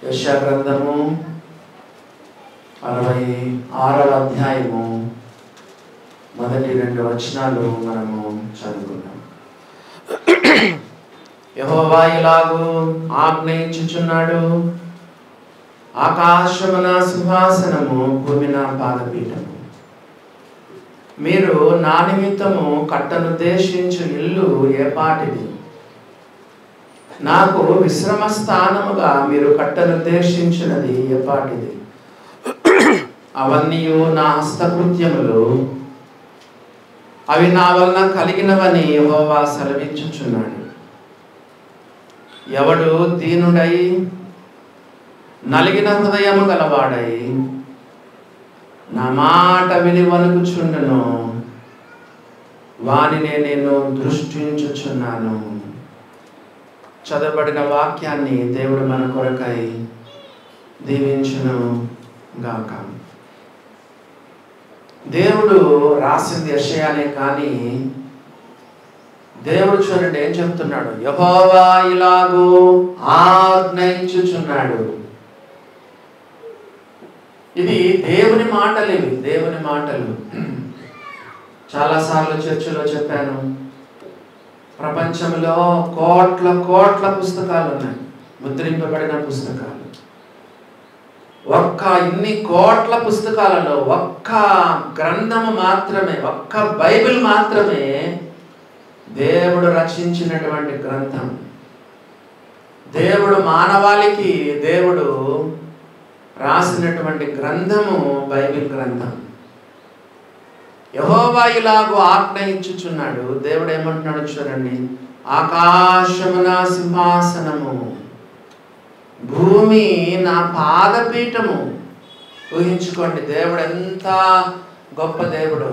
యెషయా గ్రంథము 66వ అధ్యాయము మొదటి 2 వచనాలు మనము చదువుకుందాం. యెహోవా ఇలాగు ఆజ్ఞయించుచున్నాడు, ఆకాశము నా సింహాసనము, భూమి నా పాదపీఠము. మీరు నా నిమిత్తము కట్టనుద్దేశించు ఇల్లు ఏపాటిది? నాకు విశ్రమ స్థానముగా మీరు కట్టనుద్దేశించినది ఏపాటిది? అవన్నీ నా హస్తకృత్యములు, అవి నా వలన కలిగినవని యెహోవా సెలవించుచున్నాడు. ఎవడు దీనుడై నలిగిన హృదయము గలవాడై నా మాట విని వణుకుచుండును, వానినే నేను దృష్టించుచున్నాను. చదవబడిన వాక్యాన్ని దేవుడు మన కొరకై దీవించును గాక. దేవుడు రాసింది యెషయానే కానీ దేవుడు చూడండి ఏం చెప్తున్నాడు. యెహోవా ఇలాగు ఆజ్ఞయించుచున్నాడు. ఇది దేవుని మాటలు, ఇవి దేవుని మాటలు. చాలాసార్లు చర్చిలో చెప్పాను, ప్రపంచంలో కోట్ల కోట్ల పుస్తకాలు ఉన్నాయి, ముద్రింపబడిన పుస్తకాలు. ఇన్ని కోట్ల పుస్తకాలలో ఒక్క గ్రంథము మాత్రమే, ఒక్క బైబిల్ మాత్రమే దేవుడు రచించినటువంటి గ్రంథం. దేవుడు మానవాళికి దేవుడు రాసినటువంటి గ్రంథము బైబిల్ గ్రంథం. యెహోవా ఇలాగు ఆజ్ఞయించుచున్నాడు. దేవుడు ఏమంటున్నాడు చూడండి, ఆకాశము నా సింహాసనము, భూమి నా పాదపీఠము. ఊహించుకోండి, దేవుడు ఎంత గొప్ప దేవుడు.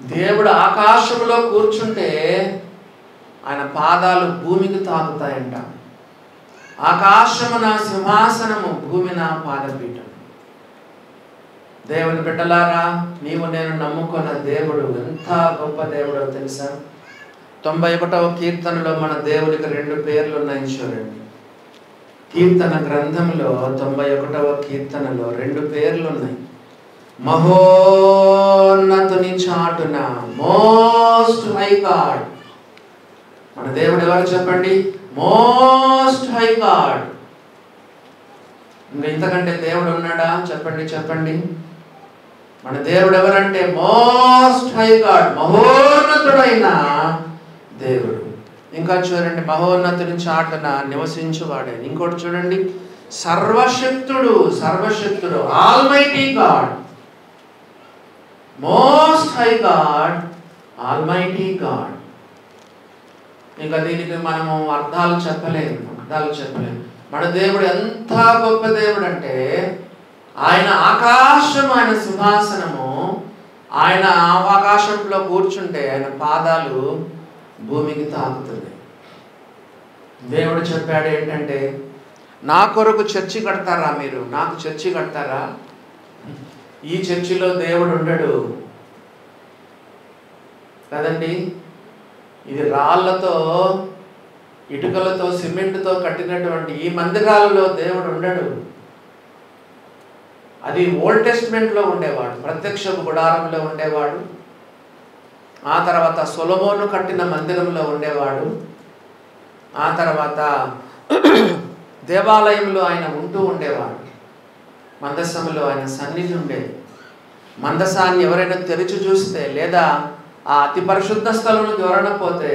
దేవుడు ఆకాశములో కూర్చుంటే ఆయన పాదాలు భూమికి తాకుతాయంట. ఆకాశము నా సింహాసనము, భూమి నా పాదపీఠం. దేవుని బిడ్డలారా, నీవు నేను నమ్ముకున్న దేవుడు ఎంత గొప్ప దేవుడో తెలుసా? 91వ కీర్తనలో మన దేవునికి 2 పేర్లు ఉన్నాయి చూడండి. కీర్తన గ్రంథంలో 91వ కీర్తనలో 2 పేర్లు ఉన్నాయి. మహోన్నతుని చాటున, మోస్ట్ హై గాడ్. మన దేవుడు ఎవరు చెప్పండి? Most high God. ఇంకా ఇంతకంటే దేవుడు ఉన్నాడా? చెప్పండి చెప్పండి. మన దేవుడు ఎవరంటే మోస్ట్ హై గాడ్, మహోన్నతుడైన దేవుడు. ఇంకా చూడండి, మహోన్నతుని చాటున నివసించువాడే. ఇంకోటి చూడండి, సర్వశక్తుడు, సర్వశక్తుడు, almighty God, most high God, almighty God. ఇంకా దీనికి మనము అర్థాలు చెప్పలేము. మన దేవుడు ఎంత గొప్ప దేవుడు అంటే, ఆయన ఆకాశం, ఆయన సింహాసనము, ఆయన ఆకాశంలో కూర్చుంటే ఆయన పాదాలు భూమికి తాకుతుంది. దేవుడు చెప్పాడు ఏంటంటే, నా కొరకు చర్చి కడతారా మీరు? నాకు చర్చి కడతారా? ఈ చర్చిలో దేవుడు ఉండడు కదండి. ఇది రాళ్లతో, ఇటుకలతో, సిమెంట్తో కట్టినటువంటి ఈ మందిరాలలో దేవుడు ఉండడు. అది ఓల్డ్ టెస్ట్మెంట్లో ఉండేవాడు, ప్రత్యక్ష గుడారంలో ఉండేవాడు. ఆ తర్వాత సొలొమోను కట్టిన మందిరంలో ఉండేవాడు. ఆ తర్వాత దేవాలయంలో ఆయన ఉంటూ ఉండేవాడు. మందసములో ఆయన సన్నిధి ఉండేది. మందసాన్ని ఎవరైనా తెరిచి చూస్తే, లేదా ఆ అతి పరిశుద్ధ స్థలంలోకి ఎవరైనా పోతే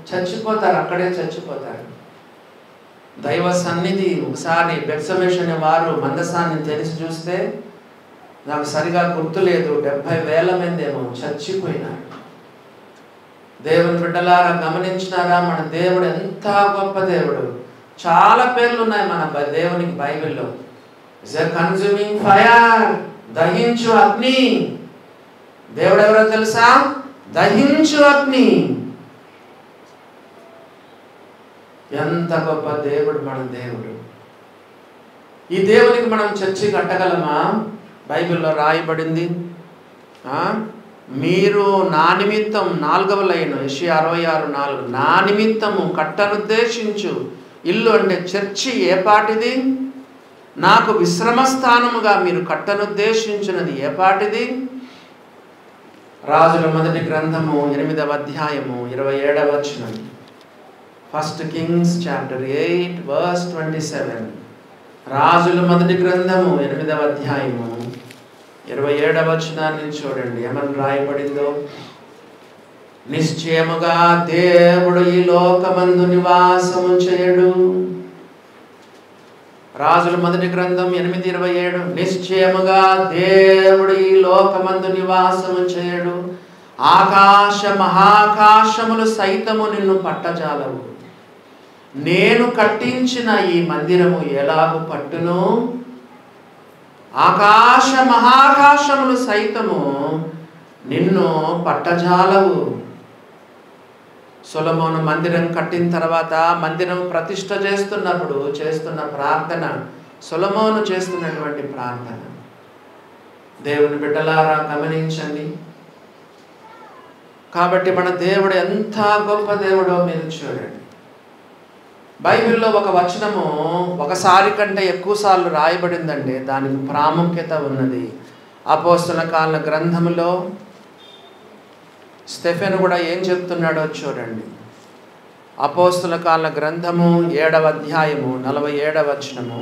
చచ్చిపోతారు, అక్కడే చచ్చిపోతారు. దైవ సన్నిధి. ఒకసారి బెత్షెమెషు అనే వారు మందసాన్ని తెరిచి చూస్తే, నాకు సరిగా గుర్తులేదు, 70,000 మంది ఏమో చచ్చిపోయినారు. దేవుని బిడ్డలారా, గమనించినారా? మన దేవుడు ఎంత గొప్ప దేవుడు. చాలా పేర్లు ఉన్నాయి మన దేవునికి బైబిల్లో. ఇస్ ఎ కన్జ్యూమింగ్ ఫైర్, దహించు అగ్ని. దేవుడు ఎవరో తెలుసా? దహించు అగ్ని. ఎంత గొప్ప దేవుడు మన దేవుడు. ఈ దేవునికి మనం చర్చి కట్టగలమా? బైబిల్లో రాయబడింది, మీరు నా నిమిత్తం, 4వ లైన్ యెషయా 66:4, నా నిమిత్తము కట్టనుద్దేశించు ఇల్లు అంటే చర్చి ఏ పాటిది? నాకు విశ్రమ స్థానముగా మీరు కట్టనుద్దేశించినది ఏ పాటిది? రాజుల మొదటి గ్రంథము 8వ అధ్యాయము 27వ వచనం. 1 Kings chapter 8 verse 27. రాజుల మొదటి గ్రంథము 8వ అధ్యాయము 27వ వచనాన్ని చూడండి. ఏమని రాయబడిందో. నిశ్చయముగా దేవుడు ఈ లోకమందు నివాసము చేయడు. రాజుల మొదటి గ్రంథం 8:27. నిశ్చయముగా దేవుడు ఈ లోకమందు నివాసము చేయడు. ఆకాశ మహాకాశములు సైతము నిన్ను పట్టజాలవు. నేను కట్టించిన ఈ మందిరము ఎలాగు పట్టును? ఆకాశ మహాకాశములు సైతము నిన్ను పట్టజాలవు. సొలొమోను మందిరం కట్టిన తర్వాత మందిరం ప్రతిష్ఠ చేస్తున్నప్పుడు చేస్తున్న ప్రార్థన, సొలొమోను చేస్తున్నటువంటి ప్రార్థన. దేవుని బిడ్డలారా గమనించండి. కాబట్టి మన దేవుడు ఎంత గొప్ప దేవుడో మీరు చూడండి. బైబిల్లో ఒక వచనము ఒకసారి కంటే ఎక్కువసార్లు రాయబడిందండి. దానికి ప్రాముఖ్యత ఉన్నది. అపోస్తల కాల గ్రంథములో స్టెఫెను కూడా ఏం చెప్తున్నాడో చూడండి. అపోస్తల కాల గ్రంథము 7వ అధ్యాయము 47వ వచనము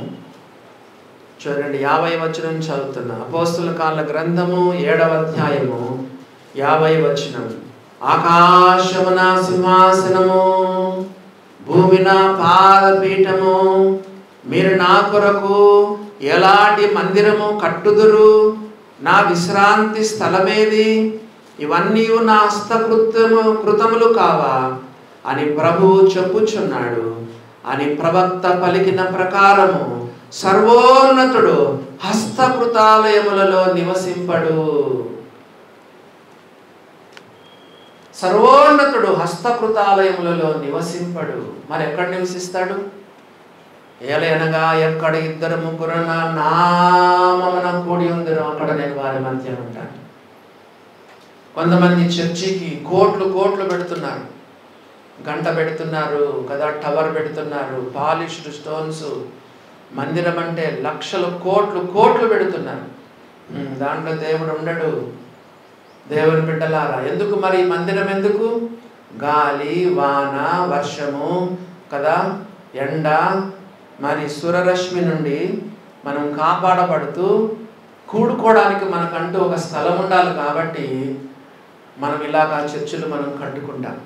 చూడండి. 50వ వచనం చదువుతున్నా. అపోస్తల కాల గ్రంథము 7వ అధ్యాయము 50వ వచనం. ఆకాశము నా సింహాసనము, భూమి నా పాదపీఠము. మీరు నా కొరకు ఎలాంటి మందిరము కట్టుదురు? నా విశ్రాంతి స్థలమేది? ఇవన్నీ నా హస్తకృతములు కావా అని ప్రభువు చెప్పుచున్నాడు అని ప్రవక్త పలికిన ప్రకారము సర్వోన్నతుడు హస్తకృతాలయములలో నివసింపడు. సర్వోన్నతుడు హస్తకృతాలయములలో నివసింపడు. మరి ఎక్కడ నివసిస్తాడు? ఏలయనగా ఎక్కడ 2-3 నా నామమున కూడి ఉందిరో అక్కడ నేను వారి మధ్య ఉంటాను. కొంతమంది చర్చికి కోట్లు పెడుతున్నారు, గంట పెడుతున్నారు కదా, టవర్ పెడుతున్నారు, పాలిష్డ్ స్టోన్స్. మందిరం అంటే లక్షలు కోట్లు పెడుతున్నారు. దాంట్లో దేవుడు ఉండడు. దేవుని బిడ్డలారా, ఎందుకు మరి మందిరం ఎందుకు? గాలి, వాన, వర్షము కదా, ఎండ, మరి సూర్యరశ్మి నుండి మనం కాపాడబడుతూ కూడుకోవడానికి మనకంటూ ఒక స్థలం ఉండాలి. కాబట్టి మనం ఇలాగా చర్చిలు మనం కట్టుకుంటాం.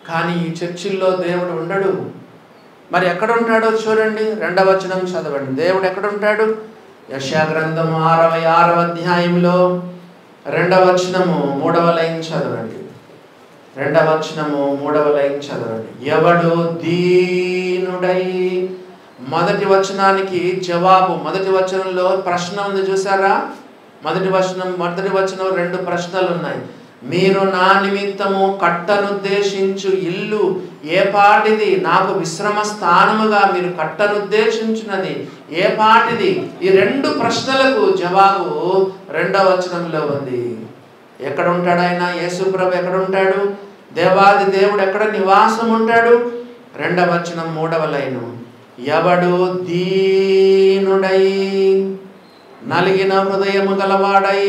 కానీ ఈ చర్చిల్లో దేవుడు ఉండడు. మరి ఎక్కడ ఉంటాడో చూడండి. 2వ వచనం చదవండి. దేవుడు ఎక్కడ ఉంటాడు? యెషయా గ్రంథము 66వ అధ్యాయంలో 2వ వచనము 3వ లైన్ చదవండి. 2వ వచనము 3వ లైన్ చదవండి. ఎవడు దీనుడై, మొదటి వచనానికి జవాబు. మొదటి వచనంలో ప్రశ్న ఉంది చూసారా? మొదటి వచనం 2 ప్రశ్నలు ఉన్నాయి. మీరు నా నిమిత్తము కట్టనుద్దేశించు ఇల్లు ఏ పాటిది? నాకు విశ్రమ స్థానముగా మీరు కట్టనుద్దేశించినది ఏ పాటిది? ఈ 2 ప్రశ్నలకు జవాబు 2వ వచనంలో ఉంది. ఎక్కడ ఉంటాడు ఆయన? యేసుప్రభు ఎక్కడ ఉంటాడు? దేవాది దేవుడు ఎక్కడ నివాసం ఉంటాడు? 2వ వచనం 3వ లైను. ఎవడు దీనుడై, నలిగిన హృదయము గలవాడై,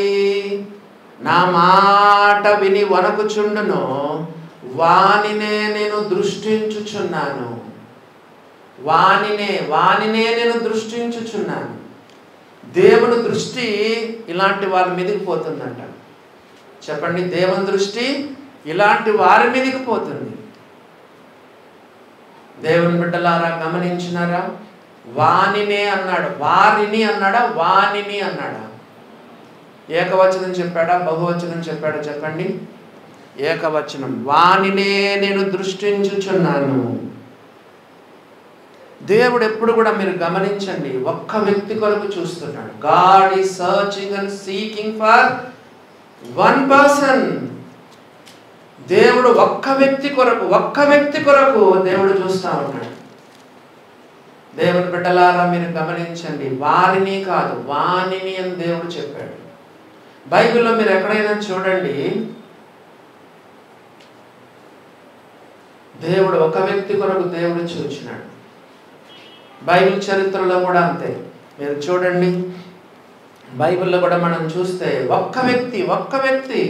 నా మాట విని వణకుచుండును, వానినే నేను దృష్టించుచున్నాను. వానినే నేను దృష్టించుచున్నాను. దేవుని దృష్టి ఇలాంటి వారి మీదకి పోతుందంట. చెప్పండి, దేవుని దృష్టి ఇలాంటి వారి మీదకి పోతుంది. దేవుని బిడ్డలారా గమనించినారా? వానినే అన్నాడు. వారిని అన్నాడా? వానిని అన్నాడా? ఏకవచనం చెప్పాడా? బహువచనం చెప్పాడా? చెప్పండి. ఏకవచనం. వానినే నేను దృష్టించుచున్నాను. దేవుడు ఎప్పుడు కూడా మీరు గమనించండి, ఒక్క వ్యక్తి కొరకు చూస్తున్నాడు. God is searching and seeking for one person. దేవుడు ఒక్క వ్యక్తి కొరకు దేవుడు చూస్తూ ఉన్నాడు. దేవుని బిడ్డలారా మీరు గమనించండి, వారిని కాదు వానిని అని దేవుడు చెప్పాడు. బైబిల్లో మీరు ఎక్కడైనా చూడండి, దేవుడు ఒక వ్యక్తి కొరకు దేవుడు చూచినాడు. బైబిల్ చరిత్రలో కూడా అంతే. మీరు చూడండి, బైబిల్లో కూడా మనం చూస్తే ఒక్క వ్యక్తి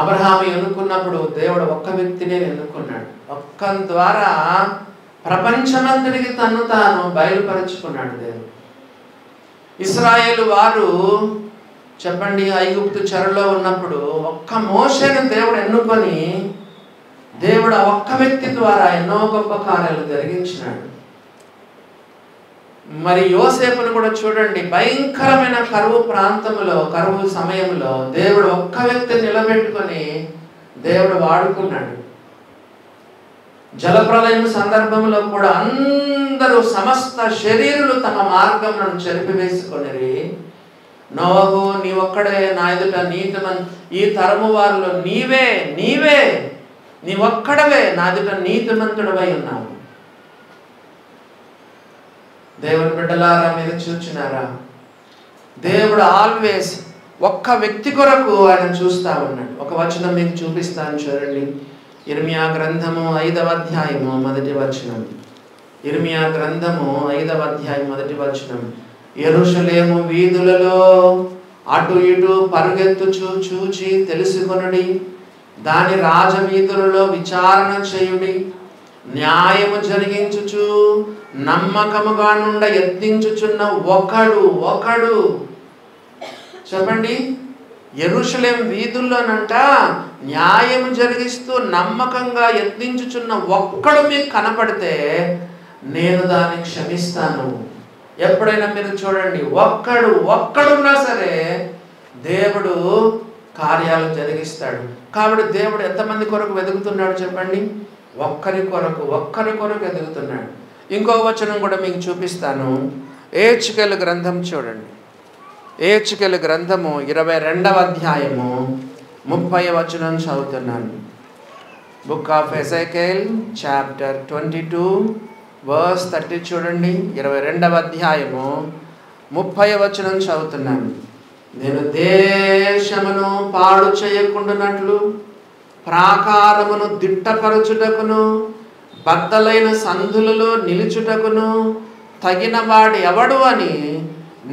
అబ్రహాము ఎన్నుకున్నప్పుడు దేవుడు ఒక్క వ్యక్తినే ఎన్నుకున్నాడు. ఒక్క ద్వారా ప్రపంచమంతటికి తను తాను బయలుపరుచుకున్నాడు దేవుడు. ఇశ్రాయేలు వారు చెప్పండి, ఐగుప్తు చెరలో ఉన్నప్పుడు ఒక్క మోషేను దేవుడు ఎన్నుకొని దేవుడు ఆ ఒక్క వ్యక్తి ద్వారా ఎన్నో గొప్ప కార్యాలు జరిగించినాడు. మరి యోసేపును కూడా చూడండి, భయంకరమైన కరువు సమయంలో దేవుడు ఒక్క వ్యక్తిని నిలబెట్టుకొని దేవుడు వాడుకున్నాడు. జలప్రలయం సందర్భంలో కూడా అందరూ సమస్త శరీరులు తమ మార్గములను చెరిపివేసుకొనిరి. నోవహు, నీ ఒక్కడే నా ఎదుట ఈ తరము వారిలో నీవే నీ ఒక్కడవే నా ఎదుట నీతిమంతుడవై ఉన్నావు. దేవుని బిడ్డలారా, మీరు చూచినారా? దేవుడు ఆల్వేస్ ఒక్క వ్యక్తి కొరకు ఆయన చూస్తా ఉన్నాడు. ఒక వచనం మీకు చూపిస్తాను చూడండి. ఇర్మియా గ్రంథము 5వ అధ్యాయము 1వ వచనం. ఇర్మియా గ్రంథము 5వ అధ్యాయం 1వ వచనం. యెరూషలేము వీధులలో అటు ఇటు పరుగెత్తుచు చూచి తెలుసుకొనుడి, దాని రాజవీధులలో విచారణ చేయుడి, న్యాయము జరిగించుచు నమ్మకముగా నుండ యత్నించుచున్న ఒకడు చెప్పండి. యెరూషలేం వీధుల్లోనంట న్యాయము జరిగిస్తూ నమ్మకంగా యత్నించుచున్న ఒక్కడు మీకు కనపడితే నేను దాన్ని క్షమిస్తాను. ఎప్పుడైనా మీరు చూడండి, ఒక్కడున్నా సరే దేవుడు కార్యాలు జరిగిస్తాడు. కాబట్టి దేవుడు ఎంతమంది కొరకు వెతుకుతున్నాడు చెప్పండి? ఒక్కరి కొరకు ఎదుగుతున్నాడు. ఇంకో వచనం కూడా మీకు చూపిస్తాను. ఏహెచ్కేలు గ్రంథం చూడండి. ఏహెచ్కేలు గ్రంథము 22వ అధ్యాయము 30వ వచనం చదువుతున్నాను. బుక్ ఆఫ్ ఎజెకియెల్ చాప్టర్ 22 వర్స్ 30 చూడండి. 22వ అధ్యాయము 30వ వచనం చదువుతున్నాను. నేను దేశమును పాడు చేయకుండానట్లు ప్రాకారమును దిట్టపరచుటకును బద్దలైన సందులలో నిలుచుటకును తగిన వాడు ఎవడు అని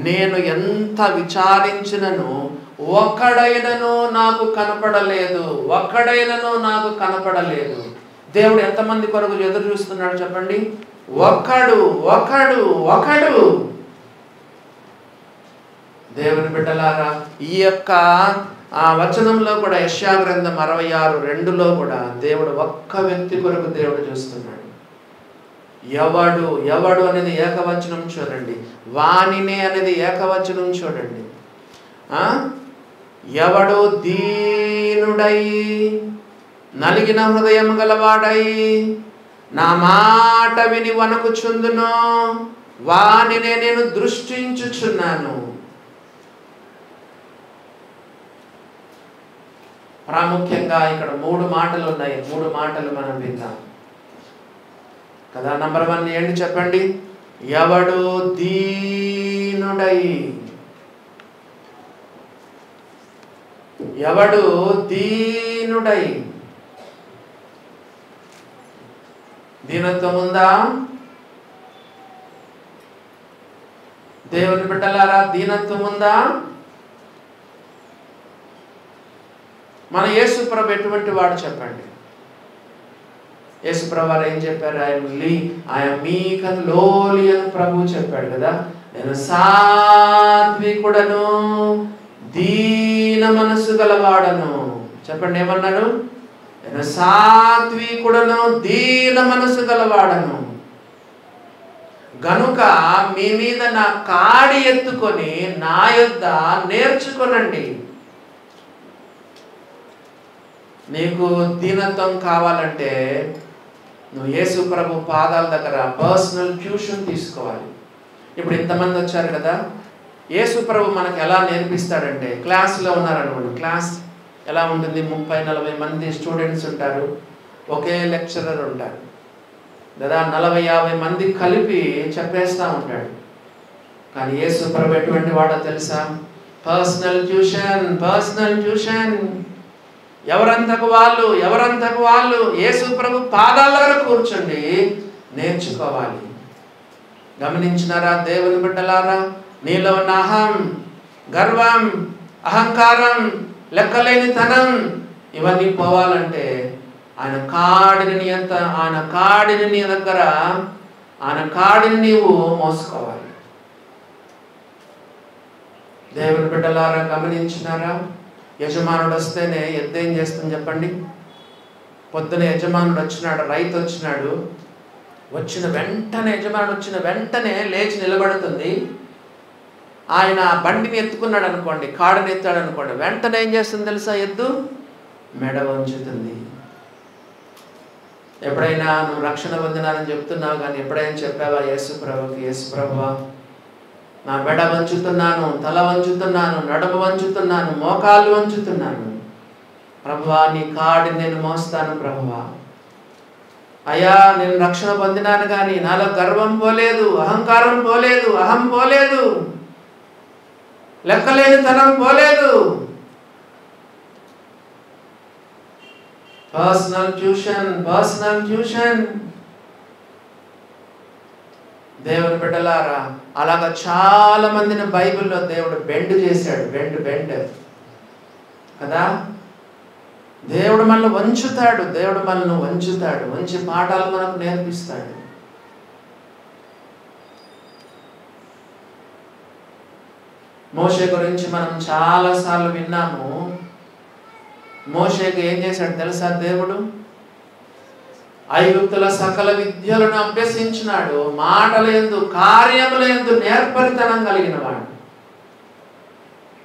నేను ఎంత విచారించినను ఒక్కడైనను నాకు కనపడలేదు. దేవుడు ఎంతమంది కొరకు ఎదురు చూస్తున్నాడు చెప్పండి? ఒక్కడు. దేవుని బిడ్డలారా, ఈ యొక్క వచనంలో కూడా యెషయా గ్రంథం 66:2లో కూడా దేవుడు ఒక్క వ్యక్తి కొరకు దేవుడు చూస్తున్నాడు. ఎవడు అనేది ఏకవచనం చూడండి. వానినే అనేది ఏకవచనం చూడండి. ఎవడు దీనుడై నలిగిన హృదయం గలవాడై నా మాట విని వణకుచుందునో వానినే నేను దృష్టించుచున్నాను. ప్రాముఖ్యంగా ఇక్కడ 3 మాటలు ఉన్నాయి. 3 మాటలు మనం విందాం కదా. నంబర్ 1 ఏంటి చెప్పండి? ఎవడు దీనుడై. దీనత్వం ఉందా? దేవుని బిడ్డలారా, దీనత్వం ఉందా? మన యేసు ప్రభు ఎటువంటి వాడు చెప్పండి? యేసు ప్రభు వారు ఏం చెప్పారు? ఐఎమ్ మీక్ అండ్ లోలీ అని ప్రభు చెప్పాడు కదా. నేను సాత్వికుడను దీన మనసు గలవాడను. చెప్పండి, ఏమన్నాడు? నేను సాత్వికుడను దీన మనసు గలవాడను గనుక మీ మీద నా కాడి ఎత్తుకొని నా యొద్ద నేర్చుకొనండి. నీకు దీనత్వం కావాలంటే నువ్వు యేసు ప్రభు పాదాల దగ్గర పర్సనల్ ట్యూషన్ తీసుకోవాలి. ఇప్పుడు ఇంతమంది వచ్చారు కదా, యేసు ప్రభు మనకు ఎలా నేర్పిస్తాడంటే, క్లాస్లో ఉన్నారనుకోండి, క్లాస్ ఎలా ఉంటుంది? 30-40 మంది స్టూడెంట్స్ ఉంటారు, ఒకే లెక్చరర్ ఉంటారు కదా. 40-50 మంది కలిపి చెప్పేస్తూ ఉంటాడు. కానీ యేసు ప్రభు ఎటువంటి వాడో తెలుసా? Personal tuition. ఎవరంతకు వాళ్ళు యేసు ప్రభు పాదాల దగ్గర కూర్చోండి, నేర్చుకోవాలి. గమనించినారా దేవుని బిడ్డలారా? నీలో ఉన్న అహం, గర్వం, అహంకారం, లెక్కలేనితనం ఇవన్నీ పోవాలంటే ఆయన కాడిని నీ దగ్గర ఆయన కాడిని నీవు మోసుకోవాలి. దేవుని బిడ్డలారా గమనించినారా? యజమానుడు వస్తేనే ఎద్దు ఏం చేస్తుంది చెప్పండి? పొద్దున యజమానుడు వచ్చినాడు, రైతు వచ్చినాడు, యజమానుడు వచ్చిన వెంటనే లేచి నిలబడుతుంది. ఆయన బండిని ఎత్తుకున్నాడు అనుకోండి, కాడుని ఎత్తాడు అనుకోండి, వెంటనే ఏం చేస్తుంది తెలుసా? ఎద్దు మెడ వంచుతుంది. ఎప్పుడైనా నువ్వు రక్షణ పొందినానని చెప్తున్నావు, కానీ ఎప్పుడైనా చెప్పావా యేసు ప్రభుకి, యేసు ప్రభువా నా మెడ వంచుతున్నాను, తల వంచుతున్నాను, నడుము వంచుతున్నాను, మోకాళ్ళు వంచుతున్నాను, ప్రభువా నీ కాడిని నేను మోస్తాను ప్రభువా. అయ్యా నేను రక్షణ పొందినాను, కానీ నాలో గర్వం పోలేదు, అహంకారం పోలేదు, అహం పోలేదు, లెక్కలేనితనం పోలేదు. Personal tuition. దేవుని బిడ్డలారా, అలాగా చాలా మందిని బైబిల్లో దేవుడు బెండ్ చేశాడు. బెండ్ కదా. దేవుడు మనల్ని వంచుతాడు, మంచి పాఠాలు మనకు నేర్పిస్తాడు. మోషే గురించి మనం చాలాసార్లు విన్నాము. మోషేకి ఏం చేశాడు తెలుసా? దేవుడు ఐగుప్తుల సకల విద్యలను అభ్యసించినాడు. మాటలందు కార్యములందు నేర్పరితనం కలిగిన వాడు.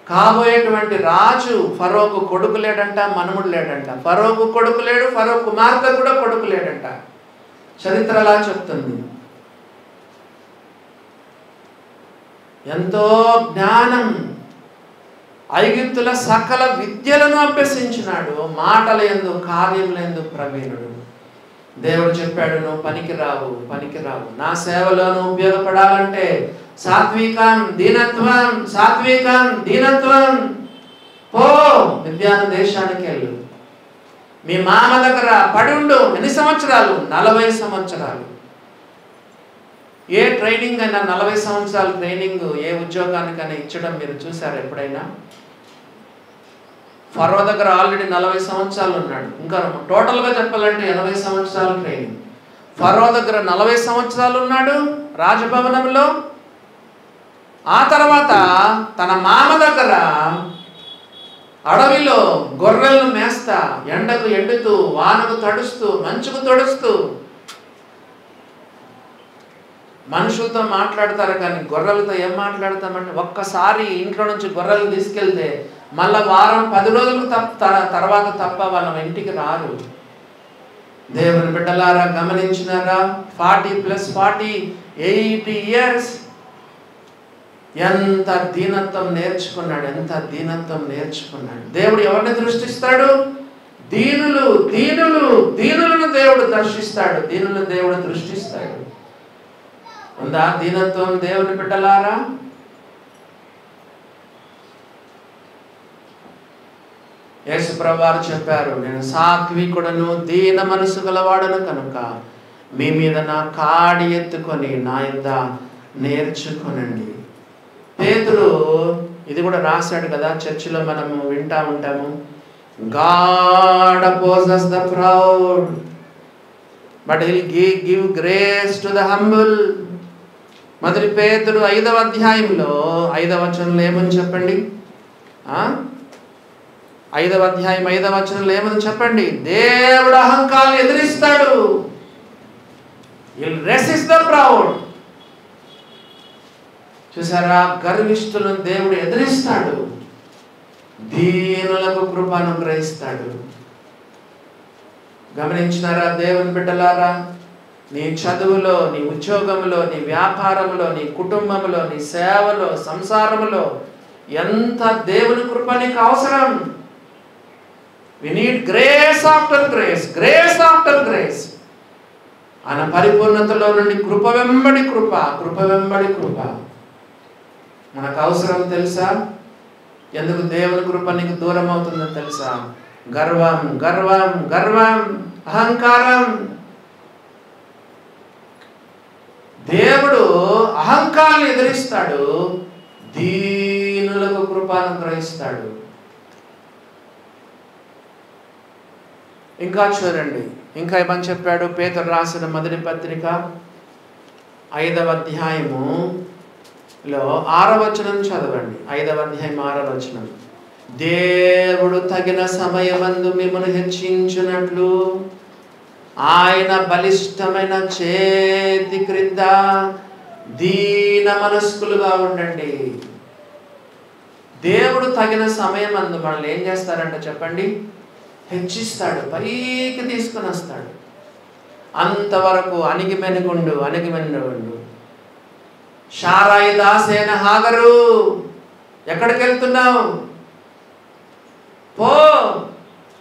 కాబోయేటువంటి రాజు ఫరోకు కొడుకు లేడంట, మనుమడు లేడంట. ఫరోకు కొడుకు లేడు, ఫరో కుమార్తె కూడా కొడుకు లేడంట. చరిత్ర అలా చెప్తుంది. ఎంతో జ్ఞానం, ఐగుప్తుల సకల విద్యలను అభ్యసించినాడు. మాటలందు కార్యములందు ప్రవీణుడు. దేవుడు చెప్పాడు, నువ్వు పనికిరావు. నా సేవలో నువ్వు ఉపయోగపడాలంటే సాత్వికం, దీనత్వం పో, మిద్యాన దేశానికి వెళ్ళు. మీ మామ దగ్గర పడుండు. ఎన్ని సంవత్సరాలు? 40 సంవత్సరాలు. ఏ ట్రైనింగ్ అయినా 40 సంవత్సరాల ట్రైనింగ్ ఏ ఉద్యోగానికైనా ఇచ్చడం మీరు చూసారు ఎప్పుడైనా? ఫరో దగ్గర ఆల్రెడీ 40 సంవత్సరాలు ఉన్నాడు. ఇంకా టోటల్గా చెప్పాలంటే 80 సంవత్సరాల ట్రైనింగ్. ఫరో దగ్గర 40 సంవత్సరాలు ఉన్నాడు రాజభవనంలో. ఆ తర్వాత తన మామ దగ్గర అడవిలో గొర్రెలను మేస్తా, ఎండకు ఎండుతూ, వానకు తడుస్తూ, మంచుకు తడుస్తూ. మనుషులతో మాట్లాడతారు కానీ గొర్రెలతో ఏం మాట్లాడతామంటే, ఒక్కసారి ఇంట్లో నుంచి గొర్రెలు తీసుకెళ్తే మళ్ళా వారం 10 రోజులకు తర్వాత తప్ప వాళ్ళ ఇంటికి రారు. దేవుని బిడ్డలారా గమనించినారా? 40+40 80 years. ఎంత దీనత్వం నేర్చుకున్నాడు. దేవుడు ఎవరిని దృష్టిస్తాడు? దీనులను దేవుడు దృష్టిస్తాడు. ఉందా దీనత్వం దేవుని బిడ్డలారా? యేసుప్రభువారు చెప్పారు, నేను సాత్వికుడను, దీన మనసు గలవాడను కనుక మీ మీద నా కాడి ఎత్తుకొని నా యొద్ద నేర్చుకొనండి. పేతురు ఇది కూడా రాశాడు కదా, చర్చిలో మనము వింటా ఉంటాము. God opposes the proud, but he'll give grace to the humble. మొదటి పేతురు 5వ అధ్యాయంలో 5వ వచనంలో ఏమని చెప్పండి? 5వ అధ్యాయం 5వ వచనంలో ఏమని చెప్పండి? దేవుడు అహంకారాన్ని ఎదిరిస్తాడు. He'll resist the proud. చూసారా? గర్విష్ఠులను దేవుడు ఎదిరిస్తాడు, దీనులకు కృప అనుగ్రహిస్తాడు. గమనించినారా దేవుని బిడ్డలారా? నీ చదువులో, నీ ఉద్యోగంలో, నీ వ్యాపారంలో, నీ కుటుంబంలో, నీ సేవలో, సంసారంలో ఎంత దేవుని కృప నీకు అవసరం. We need grace after grace. ఆయన పరిపూర్ణతలో నుండి కృప వెంబడి కృప మనకు అవసరం తెలుసా? ఎందుకు దేవుని కృప నీకు దూరం అవుతుందో తెలుసా? గర్వం, అహంకారం. దేవుడు అహంకారాన్ని ఎదిరిస్తాడు, దీనులకు కృపానుగ్రహిస్తాడు. ఇంకా చూడండి, ఇంకా ఏమని చెప్పాడు? పేతురు రాసిన మొదటి పత్రిక 5వ అధ్యాయములో 6వ వచనం చదవండి. 5వ అధ్యాయం 6వ వచనం. దేవుడు తగిన సమయమందు మిమ్మల్ని హెచ్చించినట్లు ఆయన బలిష్టమైన చేతి క్రింద దీన మనస్కులుగా ఉండండి. దేవుడు తగిన సమయమందు మనల్ని ఏం చేస్తారంట చెప్పండి? హెచ్చిస్తాడు, పైకి తీసుకుని వస్తాడు. అంతవరకు అణిగిమెనుగుండు. శారాయి దాసేన హాగరు, ఎక్కడికి వెళ్తున్నావు? పో,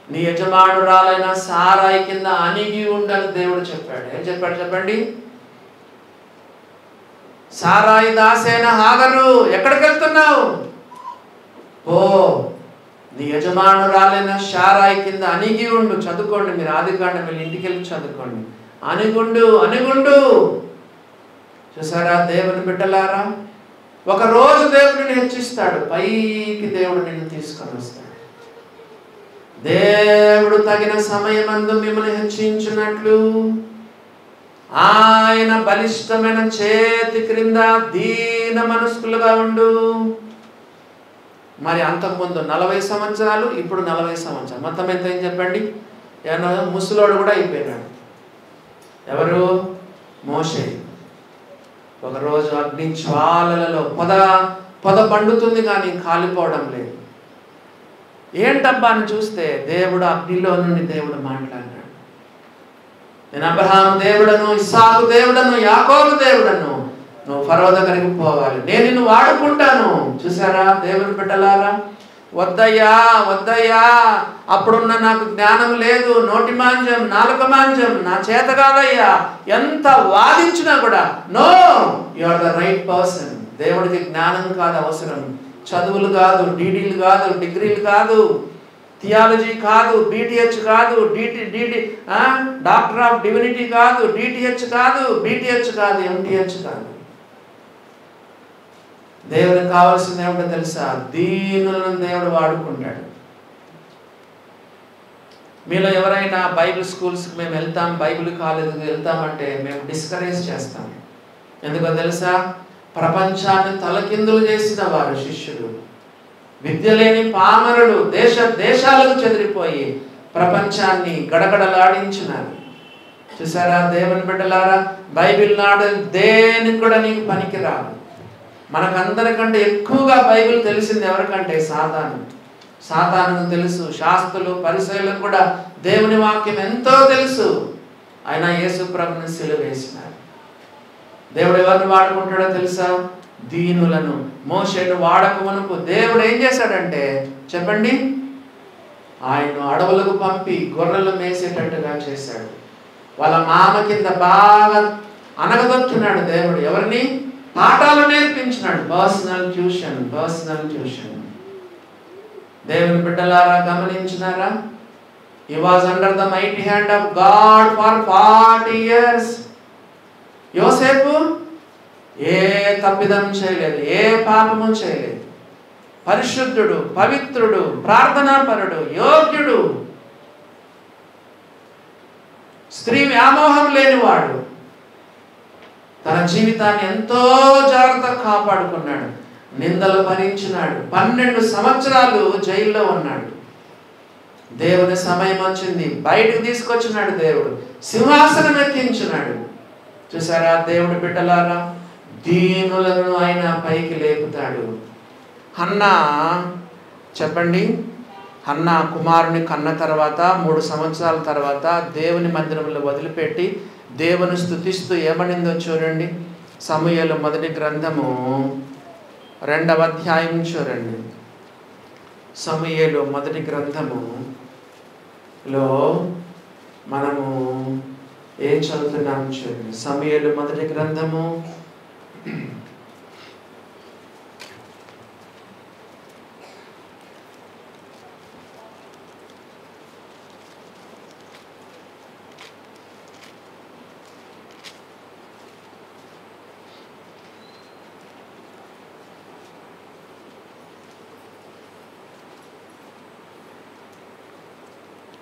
నీ యజమానురాలైన సారాయి కింద అణిగి ఉండని దేవుడు చెప్పాడు. ఏం చెప్పాడు చెప్పండి? సారాయి దాసేన హాగరు, ఎక్కడికి వెళ్తున్నావు? పో, నీ యజమానురాలైన శారాయి కింద అణిగి ఉండు. చదువుకోండి, మీరు ఆదికాండం వెళ్ళి ఇంటికి వెళ్ళి చదువుకోండి. అణిగుండు. చూసారా దేవుని బిడ్డలారా? ఒకరోజు దేవుడిని హెచ్చిస్తాడు, పైకి దేవుడు నిన్ను తీసుకొని వస్తాడు. దేవుడు తగిన సమయమందు మిమ్మల్ని హెచ్చించినట్లు ఆయన బలిష్టమైన చేతి క్రింద దీన మనస్కులుగా ఉండు. మరి అంతకుముందు 40 సంవత్సరాలు, ఇప్పుడు 40 సంవత్సరాలు, మొత్తం ఎంత ఏం చెప్పండి? ముసలోడు కూడా అయిపోయినాడు. ఎవరు? మోషే. ఒకరోజు అగ్ని జ్వాలలలో పొద పండుతుంది కానీ కాలిపోవడం లేదు. ఏంటబ్బా అని చూస్తే దేవుడు అగ్నిలో నుండి దేవుడు మాట్లాడినాడు. నేను అబ్రహాము దేవుడను, ఇస్సాకు దేవుడను, యాకోబు దేవుడను, నువ్వు ఫరో దగ్గరికి పోవాలి, నేను నిన్ను వాడుకుంటాను. చూసారా దేవుని బిడ్డలారా? వద్దయ్యా, అప్పుడున్న నాకు జ్ఞానం లేదు, నోటి మాంజం, నాలుక మాంజం, నా చేత కాదయ్యా, ఎంత వాదించినా కూడా no, you are the right person. దేవుడికి జ్ఞానం కాదు అవసరం, చదువులు కాదు, డీడీలు కాదు, డిగ్రీలు కాదు, థియాలజీ కాదు, బీటీహెచ్ కాదు, డాక్టర్ ఆఫ్ డివినిటీ కాదు, డిటిహెచ్ కాదు, బీటీహెచ్ కాదు, ఎంటీహెచ్ కాదు. దేవునికి కావాల్సింది ఏమిటో తెలుసా? దీనులను దేవుడు వాడుకుంటాడు. మీలో ఎవరైనా బైబిల్ స్కూల్స్కి మేము వెళ్తాం, బైబిల్ కాలేజీకి వెళ్తామంటే మేము డిస్కరేజ్ చేస్తాం. ఎందుకో తెలుసా? ప్రపంచాన్ని తలకిందులు చేసిన వారు శిష్యులు, విద్య లేని పామరులు దేశాలకు చెదిరిపోయి ప్రపంచాన్ని గడగడలాడించినారు. చూసారా దేవుని బిడ్డలారా? బైబిల్ నాడు దేనికి కూడా నీకు పనికిరాదు. మనకందరికంటే ఎక్కువగా బైబిల్ తెలిసింది ఎవరికంటే? సాతానుకు తెలుసు, శాస్త్రులు పరిసయ్యులకు కూడా దేవుని వాక్యం ఎంతో తెలుసు. ఆయన యేసు ప్రభుని సిలువ వేసినారు. దేవుడు ఎవరిని వాడుకుంటాడో తెలుసా? దీనులను. మోషేను వాడకమునుపు దేవుడు ఏం చేశాడంటే చెప్పండి, ఆయన అడవులకు పంపి గొర్రెలు మేసేటట్టుగా చేశాడు. వాళ్ళ మామ కింద బాగా అనగదొక్కున్నాడు దేవుడు. ఎవరిని? పాఠాలు నేర్పించినాడు. Personal tuition. దేవుని బిడ్డలారా గమనించినారా? He was under the mighty hand of God for 40 years. యోసేపు ఏ తప్పిదం చేయలేదు, ఏ పాపము చేయలేదు. పరిశుద్ధుడు, పవిత్రుడు, ప్రార్థనాపరుడు, యోగ్యుడు, స్త్రీ వ్యామోహం లేనివాడు. తన జీవితాన్ని ఎంతో జాగ్రత్తగా కాపాడుకున్నాడు. నిందలు భరించినాడు. 12 సంవత్సరాలు జైల్లో ఉన్నాడు. దేవుని సమయం వచ్చింది, బయటకు తీసుకొచ్చినాడు. దేవుడు సింహాసనం ఎక్కించినాడు. చూసారా దేవుడి బిడ్డలారా? దీనులను ఆయన పైకి లేపుతాడు. హన్నా చెప్పండి, హన్నా కుమారుని కన్న తర్వాత 3 సంవత్సరాల తర్వాత దేవుని మందిరంలో వదిలిపెట్టి దేవుని స్తుతిస్తూ ఏమనిందో చూడండి. సమూయేలు మొదటి గ్రంథము 2వ అధ్యాయం చూడండి. సమూయేలు మొదటి గ్రంథములో మనము ఏం చదువుతున్నాము చూడండి. సమూయేలు మొదటి గ్రంథము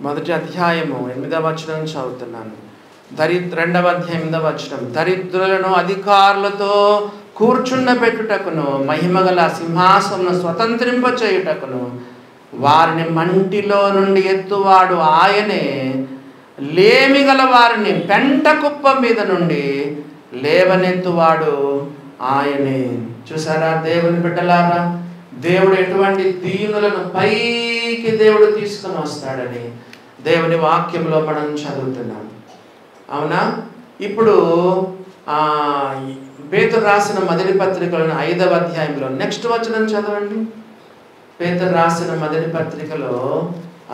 మొదటి అధ్యాయము 8వ వచనం చదువుతున్నాను. 2వ అధ్యాయం 8వ వచనం. దరిద్రులను అధికారులతో కూర్చుండబెట్టుటకును మహిమగల సింహాసనమును స్వతంత్రింప చేయుటకును వారిని మంటిలో నుండి ఎత్తువాడు ఆయనే. లేమిగల వారిని పెంట కుప్ప మీద నుండి లేవనెత్తువాడు ఆయనే. చూసారా దేవుని బిడ్డలారా, దేవుడు ఎటువంటి దీనులను పైకి దేవుడు తీసుకుని వస్తాడని దేవుని వాక్యంలో మనం చదువుతున్నాం. అవునా? ఇప్పుడు పేతురు రాసిన మొదటి పత్రికలోని 5వ అధ్యాయంలో నెక్స్ట్ వచనం చదవండి. పేతురు రాసిన మొదటి పత్రికలో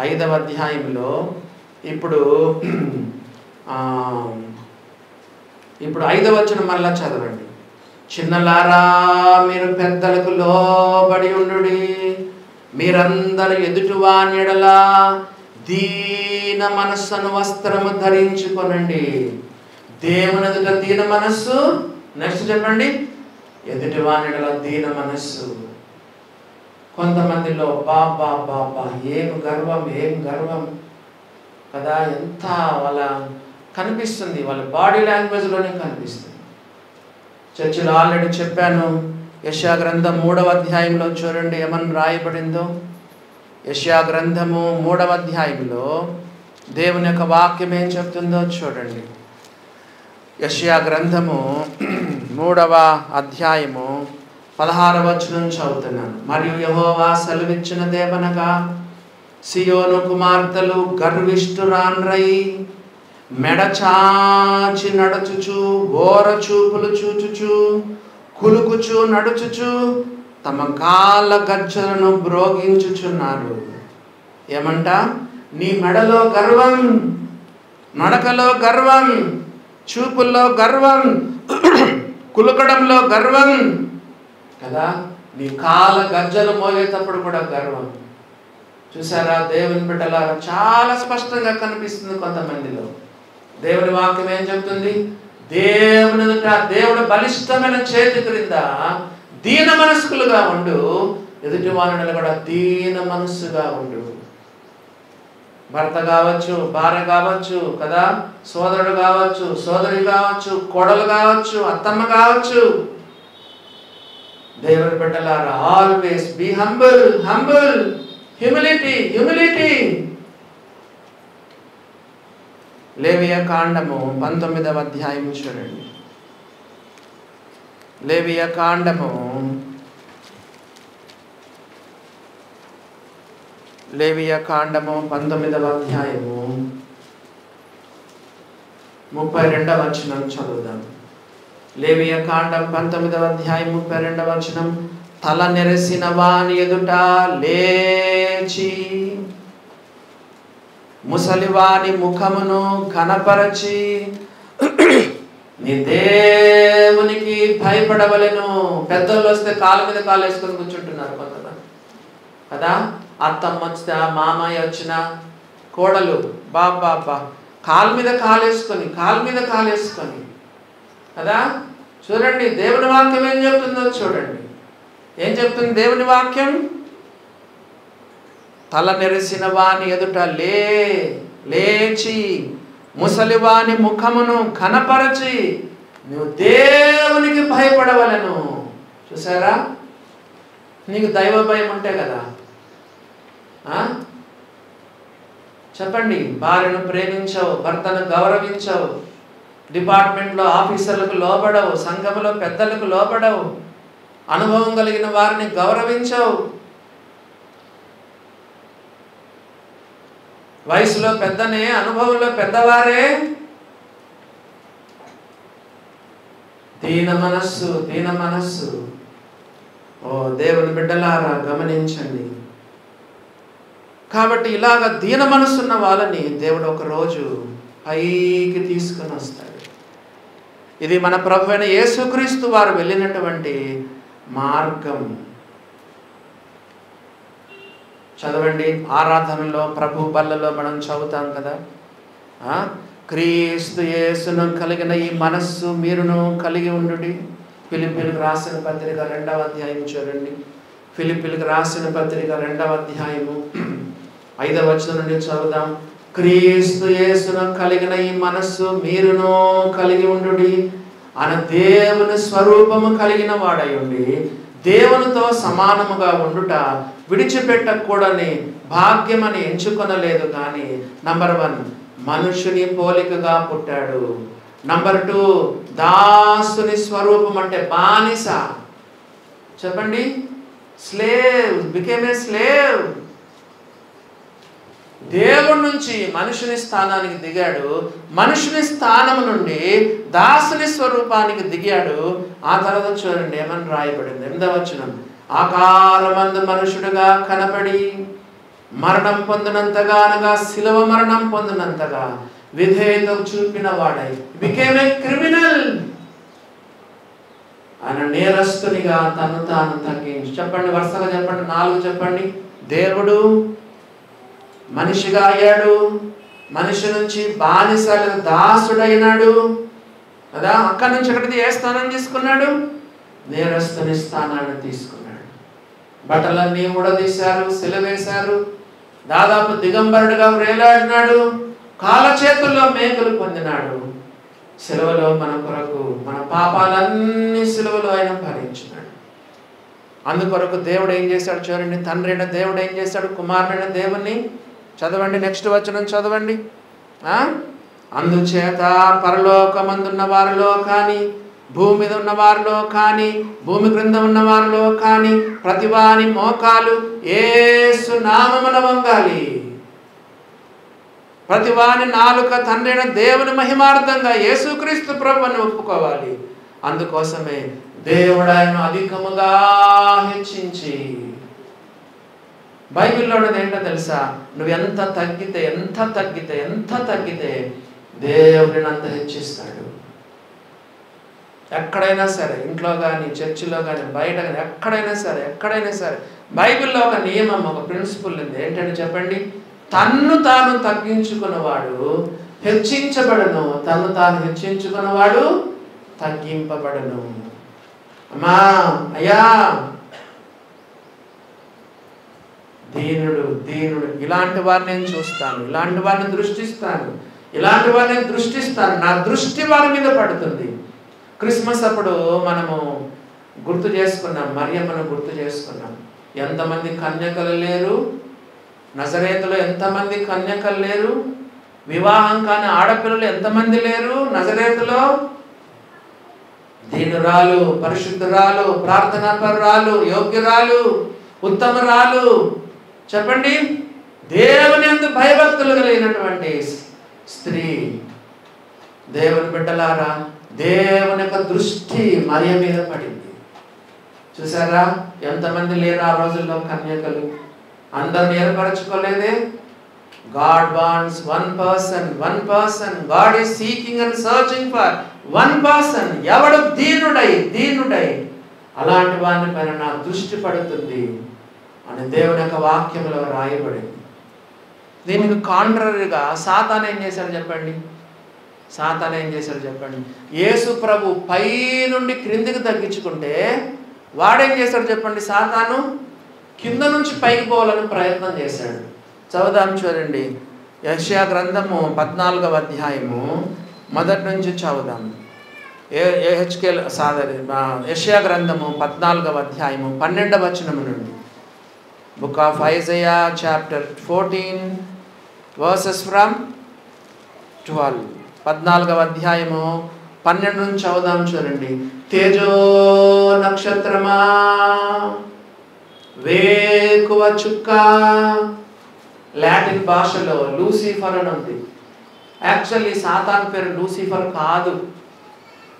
5వ అధ్యాయంలో ఇప్పుడు 5వ వచనం మళ్ళా చదవండి. చిన్నలారా, మీరు పెద్దలకు లోబడి ఉండుడి. మీరందరూ ఎదుటివాని ఎడల దీన మనస్సును వస్త్రము ధరించుకొనండి. దేవుని ఎదుట దీన మనస్సు. నెక్స్ట్ చెప్పండి, ఎదుటివాని ఎడల దీన మనస్సు. కొంతమందిలో బాబా బాబా ఏం గర్వం కదా, ఎంత వాళ్ళ కనిపిస్తుంది, వాళ్ళ బాడీ లాంగ్వేజ్లోనే కనిపిస్తుంది. చర్చిలో ఆల్రెడీ చెప్పాను. యెషయా గ్రంథం 3వ అధ్యాయంలో చూడండి ఏమని రాయబడిందో. యెషయా గ్రంథము 3వ అధ్యాయంలో దేవుని యొక్క వాక్యం ఏం చెప్తుందో చూడండి. యెషయా గ్రంథము 3వ అధ్యాయము 16వ వచనం చదువుతున్నాను. మరియు యెహోవా సెలవిచ్చినదేమనగా, సియోను కుమార్తెలు గర్విష్ఠురాన్రై మెడచాచి నడుచుచు ఓర చూపులు చూచుచు కులుకుచు నడుచుచు తమ కాళ్ళ గజ్జలను బ్రోగించుచున్నారు. ఏమంట? నీ మెడలో గర్వం, నడకలో గర్వం, చూపుల్లో గర్వం, కులుకడంలో గర్వం కదా, నీ కాళ్ళ గజ్జలు మోగేటప్పుడు కూడా గర్వం. చూసారా దేవుని బిడ్డలారా, చాలా స్పష్టంగా కనిపిస్తుంది కొంతమందిలో. దేవుని వాక్యం ఏం చెప్తుంది? దేవుడు బలిష్టమైన చేతి క్రింద దీన మనస్కులుగా ఉండు, ఎదుటి వారిని కూడా దీన మనస్సుగా ఉండు. భర్త కావచ్చు, భార్య కావచ్చు కదా, సోదరుడు కావచ్చు, సోదరి కావచ్చు, కోడలు కావచ్చు, అత్తమ్మ కావచ్చు. దేవుని బిడ్డలారా, ఆల్వేస్ బీ హంబుల్, హ్యూమిలిటీ. లేవియా కాండము 19వ అధ్యాయం చూడండి. లేవియా కాండము 19వ అధ్యాయము 32వ వచనం చదువుదాం. లేవియా కాండం 19వ అధ్యాయం 32వ వచనం. తల నెరసిన వాని ఎదుట లేచి ముసలివాని ముఖమును కనపరచి నీ దేవునికి భయపడవలెను. పెద్దోళ్ళు వస్తే కాళ్ళ మీద కాలు వేసుకొని కూర్చుంటున్నారు కొంతమంది కదా. అత్తమ్మ వస్తే, ఆ మామయ్య వచ్చిన, కోడలు బాబా కాళ్ళ మీద కాలేసుకొని కదా. చూడండి దేవుని వాక్యం ఏం చెప్తుందో చూడండి. ఏం చెప్తుంది దేవుని వాక్యం? తల నెరిసిన వాని ఎదుట లేచి ముసలివాని ముఖమును కనపరచి నువ్వు దేవునికి భయపడవలెను. చూసారా? నీకు దైవ భయం ఉంటే కదా. చెప్పండి, భార్యను ప్రేమించవు, భర్తను గౌరవించవు, డిపార్ట్మెంట్లో ఆఫీసర్లకు లోబడవు, సంఘములో పెద్దలకు లోబడవు, అనుభవం కలిగిన వారిని గౌరవించవు, వయసులో పెద్దనే, అనుభవంలో పెద్దవారే. దీన మనస్సు. ఓ దేవుని బిడ్డలారా, గమనించండి. కాబట్టి ఇలాగ దీన మనస్సున్న వాళ్ళని దేవుడు ఒకరోజు పైకి తీసుకొని వస్తాడు. ఇది మన ప్రభువైన యేసుక్రీస్తు వారు వెళ్ళినటువంటి మార్గం. చదవండి, ఆరాధనలో ప్రభు బల్లలో మనం చదువుతాం కదా, క్రీస్తు యేసును కలిగిన ఈ మనస్సు మీరును కలిగి ఉండుడి. ఫిలిప్పీలకు రాసిన పత్రిక 2వ అధ్యాయం చూడండి. ఫిలిప్పీలకు రాసిన పత్రిక 2వ అధ్యాయము 5వ వచనం నుండి చదువుదాం. క్రీస్తు యేసును కలిగిన ఈ మనస్సు మీరును కలిగి ఉండుడి. ఆయన దేవుని స్వరూపము కలిగిన వాడై ఉండి దేవునితో సమానముగా ఉండుట విడిచిపెట్టకూడని భాగ్యమని ఎంచుకొనలేదు. కానీ నంబర్ 1 మనుషుని పోలికగా పుట్టాడు. నంబర్ 2 దాసుని స్వరూపం అంటే బానిస. చెప్పండి, స్లేవ్, బికేమ్ ఏ స్లేవ్. దేవుడి నుంచి మనుషుని స్థానానికి దిగాడు. మనుషుని స్థానం నుండి దాసుని స్వరూపానికి దిగాడు. ఆ తర్వాత చూడండి ఏమని రాయబడింది 8వ వచనం. ఆకారమందు మనుషుడుగా కనపడి మరణం పొందినంతగా, అనగా శిలువ మరణం పొందినంతగా విధేయత చూపిన వాడై బికేమ్ ఏ క్రిమినల్. ఆయన నేరస్తునిగా తను తాను తగ్గించి. చెప్పండి, వరుసగా చెప్పండి, 4 చెప్పండి. దేవుడు మనిషిగా అయ్యాడు, మనిషి నుంచి బానిస దాసుడైనాడు కదా. అక్కడి నుంచి ఎక్కడికి ఏ స్థానం తీసుకున్నాడు? నేరస్తుని స్థానాన్ని తీసుకున్నాడు. బట్టలన్నీ ఊడదీశారు, సిలువేశారు, దాదాపు దిగంబరుడుగా వేలాడినాడు, కాళ్ళ చేతుల్లో మేకులు పొందినాడు. సిలువలో మన కొరకు మన పాపాలన్నీ సిలువలో ఆయన భరించినాడు. అందుకొరకు దేవుడు ఏం చేశాడు చూడండి. తండ్రి అయిన దేవుడు ఏం చేశాడు? కుమారుడైన దేవుణ్ణి చదవండి, నెక్స్ట్ వచనం చదవండి. అందుచేత పరలోకమందున్న వారిలో కానీ, భూమి మీద ఉన్న వారిలో కానీ, భూమి క్రింద ఉన్న వారిలో కానీ ప్రతివాని మోకాలు యేసు నామమున వంగాలి. ప్రతివాని నాలుక తండ్రి అయిన దేవుని మహిమార్థంగా యేసుక్రీస్తు ప్రభువుని ఒప్పుకోవాలి. అందుకోసమే దేవుడు ఆయన అధికముగా హెచ్చించి, బైబిల్లో ఉన్నది ఏంటో తెలుసా? నువ్వు ఎంత తగ్గితే ఎంత తగ్గితే ఎంత తగ్గితే దేవుడిని అంత హెచ్చిస్తాడు. ఎక్కడైనా సరే, ఇంట్లో కానీ, చర్చిలో కానీ, బయట కానీ, ఎక్కడైనా సరే బైబిల్లో ఒక నియమం, ఒక ప్రిన్సిపల్ ఉంది. ఏంటంటే చెప్పండి, తన్ను తాను తగ్గించుకున్నవాడు హెచ్చించబడును, తన్ను తాను హెచ్చించుకున్నవాడు తగ్గింపబడును. అమ్మా, అయ్యా, దీనుడు ఇలాంటి వారిని నేను చూస్తాను, ఇలాంటి వారిని దృష్టిస్తాను, ఇలాంటి వారిని దృష్టిస్తాను. నా దృష్టి వారి మీద పడుతుంది. క్రిస్మస్ అప్పుడు మనము గుర్తు చేసుకున్నాం, మరియమ్మను గుర్తు చేసుకున్నాం. ఎంతమంది కన్యకలు లేరు నజరేతులో? ఎంతమంది కన్యకలు లేరు? వివాహం కాని ఆడపిల్లలు ఎంతమంది లేరు నజరేతులో? దీనురాలు, పరిశుద్ధురాలు, ప్రార్థనాపరురాలు, యోగ్యురాలు, ఉత్తమరాలు. చెప్పండి, దేవుని యందు భయభక్తులు కలిగినటువంటి స్త్రీ. దేవుని బిడ్డలారా, దేవుని యొక్క దృష్టి మరియ మీద పడింది. చూసారా, ఎంతమంది లేరు ఆ రోజుల్లో కన్యకలు? అందరిని ఏర్పరచుకోలేదే. God wants one person. God is seeking and searching for one person. ఎవడు దీనుడై అలాంటి వారిని పైన నా దృష్టి పడుతుంది అని దేవుని యొక్క వాక్యంలో రాయబడింది. దీనికి కాంట్రరీగా సాతాను ఏం చేశాడు చెప్పండి? యేసు ప్రభు పై నుండి క్రిందికి తగ్గించుకుంటే వాడేం చేశాడు చెప్పండి? సాతాను కింద నుంచి పైకి పోవాలని ప్రయత్నం చేశాడు. చదువుదాం చూడండి, యెషయా గ్రంథము 14వ అధ్యాయము మొదటి నుంచి చదువుదాం. యెషయా గ్రంథము 14వ అధ్యాయము 12వ వచనము నుండి. Book of Isaiah chapter 14 versus from 12. 14వ అధ్యాయము 12 నుంచి చదువుదాం చూడండి. తేజో నక్షత్రమా, వేకువ చుక్క. లాటిన్ భాషలో లూసిఫర్ అని ఉంది. యాక్చువల్లీ సాతాన్ పేరు లూసిఫర్ కాదు,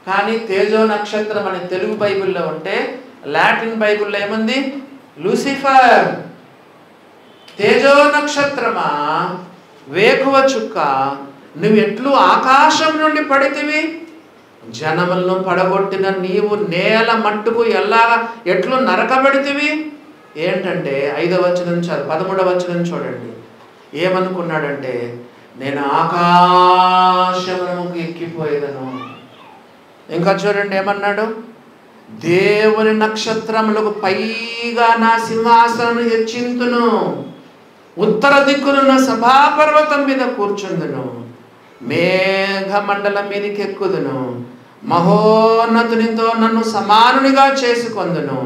కానీ తేజో నక్షత్రం అనే తెలుగు బైబిల్లో ఉంటే లాటిన్ బైబిల్లో ఏముంది? లూసిఫర్. తేజో నక్షత్రమా, వేకువ చుక్క, నువ్వు ఎట్లు ఆకాశం నుండి పడితివి? జనములను పడగొట్టిన నీవు నేల మట్టుకు ఎట్లు నరకబడితివి? ఏంటంటే 5వ వచనం 13వ వచనం చూడండి. ఏమనుకున్నాడంటే, నేను ఆకాశమునకు ఎక్కిపోయేదను. ఇంకా చూడండి ఏమన్నాడు? దేవుని నక్షత్రములకు పైగా నా సింహాసనం హెచ్చింతును. ఉత్తర దిక్కునున్న సభాపర్వతం మీద కూర్చుందును, మేఘమండలం మీదకి ఎక్కుదును, మహోన్నతునితో నన్ను సమానునిగా చేసుకొందును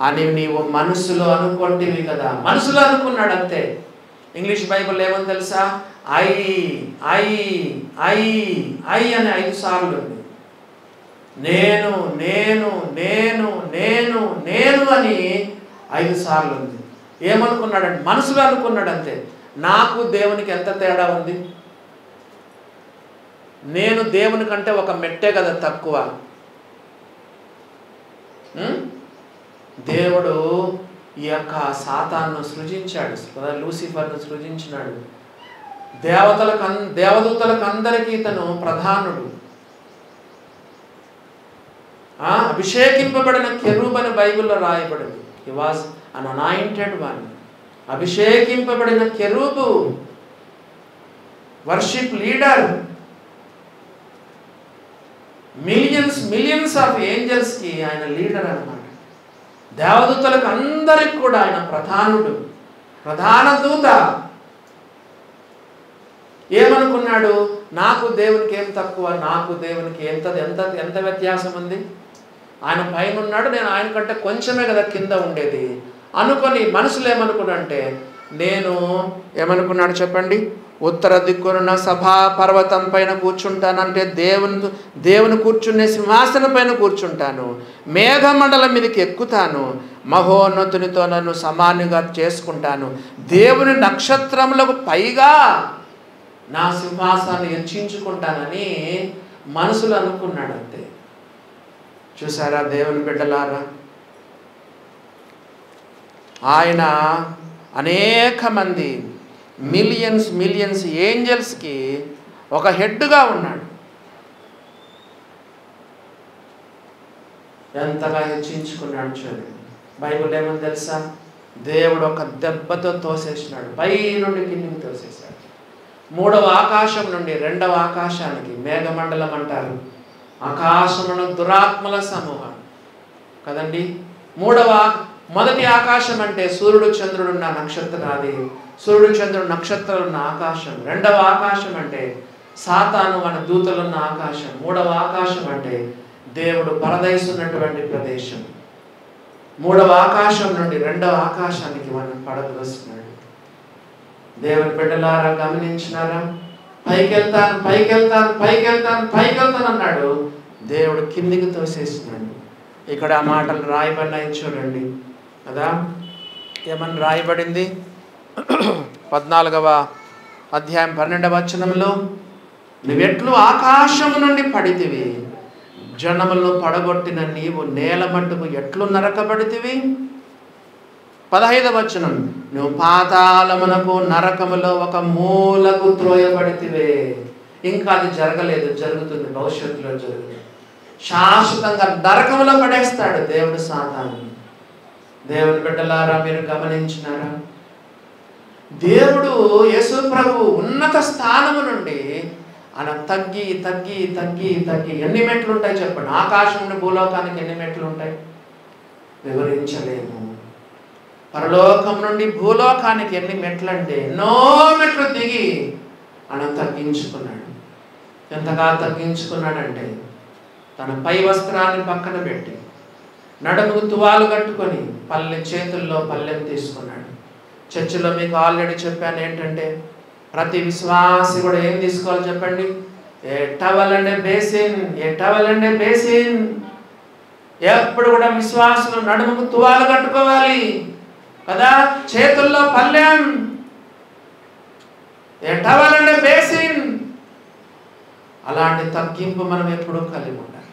అని నీవు మనసులో అనుకుంటేవి కదా. మనసులో అనుకున్నాడు అంతే. ఇంగ్లీష్ బైబిల్ ఏమని తెలుసా? ఐ ఐ ఐ ఐ అని 5 సార్లు ఉంది. నేను నేను నేను నేను నేను అని 5 సార్లు ఉంది. ఏమనుకున్నాడంటే మనసులో అనుకున్నాడు అంతే. నాకు దేవునికి ఎంత తేడా ఉంది? నేను దేవుని కంటే ఒక మెట్టే కదా తక్కువ. దేవుడు ఈ యొక్క సాతాను సృజించాడు, లూసిఫర్ను సృజించినాడు. దేవదూతలకు అందరికీ ఇతను ప్రధానుడు. అభిషేకింపబడిన కెరూబ్ అని బైబిల్లో రాయబడింది. He was an anointed one. అభిషేకింపబడిన cherub, worship leader. Millions of ఏంజల్స్కి ఆయన లీడర్ అన్నమాట. దేవదూతలకు అందరికి కూడా ఆయన ప్రధానుడు, ప్రధాన దూత. ఏమనుకున్నాడు? నాకు దేవునికి ఏం తక్కువ, నాకు దేవునికి ఎంత ఎంత ఎంత వ్యత్యాసం ఉంది? ఆయన పైన ఉన్నాడు, నేను ఆయన కంటే కొంచెమే కదా కింద ఉండేది అనుకొని మనసులో ఏమనుకున్నాడంటే, నేను ఏమనుకున్నాడు చెప్పండి? ఉత్తర దిక్కున సభా పర్వతం పైన కూర్చుంటానంటే దేవుని కూర్చునే సింహాసనం పైన కూర్చుంటాను, మేఘమండలం మీదకి ఎక్కుతాను, మహోన్నతునితో నన్ను సమానంగా చేసుకుంటాను, దేవుని నక్షత్రములకు పైగా నా సింహాసనాన్ని హెచ్చించుకుంటానని మనసులో అనుకున్నాడు అంతే. చూసారా దేవుని బిడ్డలారా, ఆయన అనేక మంది మిలియన్స్ ఏంజల్స్కి ఒక హెడ్గా ఉన్నాడు. ఎంతగా హెచ్చించుకున్నాడు చూడండి. బైబిల్ ఏమని తెలుసా? దేవుడు ఒక దెబ్బతో తోసేసినాడు, పై నుండి కిందికి తోసేసాడు. 3వ ఆకాశం నుండి 2వ ఆకాశానికి, మేఘమండలం అంటారు ఆకాశమును దురాత్మల సమూహం కదండి. మొదటి ఆకాశం అంటే సూర్యుడు చంద్రుడు ఉన్న నక్షత్రాది, సూర్యుడు చంద్రుడు నక్షత్రాలు ఉన్న ఆకాశం. 2వ ఆకాశం అంటే సాతాను మన దూతలున్న ఆకాశం. 3వ ఆకాశం అంటే దేవుడు పరదైసు ఉన్నటువంటి ప్రదేశం. 3వ ఆకాశం నుండి 2వ ఆకాశానికి మనం పడదోస్తున్నాడు. దేవుని బిడ్డలారా గమనించినారా? పైకెళ్తాను అన్నాడు, దేవుడు కిందికి తోసేసినాడు. ఇక్కడ ఆ మాటలు రాయబడినాయి చూడండి కదా. ఏమని రాయబడింది? 14వ అధ్యాయం 12వ వచనంలో, నువ్వెట్లు ఆకాశము నుండి పడితివి, జనములను పడగొట్టిన నీవు నేల మట్టుకు ఎట్లు నరకబడితివి. 15వ వచనం, నువ్వు పాతాళమునకు నరకములో ఒక మూలకు త్రోయబడితివే. ఇంకా అది జరగలేదు, జరుగుతుంది, భవిష్యత్తులో జరుగుతుంది. శాశ్వతంగా నరకములో పడేస్తాడు దేవుడు సాతాను. దేవుని బిడ్డలారా మీరు గమనించినారా? దేవుడు యేసు ప్రభు ఉన్నత స్థానము నుండి ఆయన తగ్గి తగ్గి తగ్గి తగ్గి ఎన్ని మెట్లు ఉంటాయి చెప్పండి? ఆకాశం నుండి భూలోకానికి ఎన్ని మెట్లు ఉంటాయి? వివరించలేము. పరలోకం నుండి భూలోకానికి ఎన్ని మెట్లు అంటే ఎన్నో మెట్లు దిగి ఆయన తగ్గించుకున్నాడు. ఎంతగా తగ్గించుకున్నాడంటే తన పై వస్త్రాన్ని పక్కన పెట్టి నడుముకు తువాలు కట్టుకొని చేతుల్లో పల్లెం తీసుకున్నాడు. చర్చిలో మీకు ఆల్రెడీ చెప్పాను ఏంటంటే, ప్రతి విశ్వాసి కూడా ఏం తీసుకోవాలి చెప్పండి? ఏ టవల్ అండ్ బేసిన్. ఎప్పుడు కూడా విశ్వాసులు నడుముకు తువాలు కట్టుకోవాలి కదా, చేతుల్లో పల్లెం, ఏ టవల్ అండ్ బేసిన్. అలాంటి తగ్గింపు మనం ఎప్పుడూ కలిగి ఉండాలి.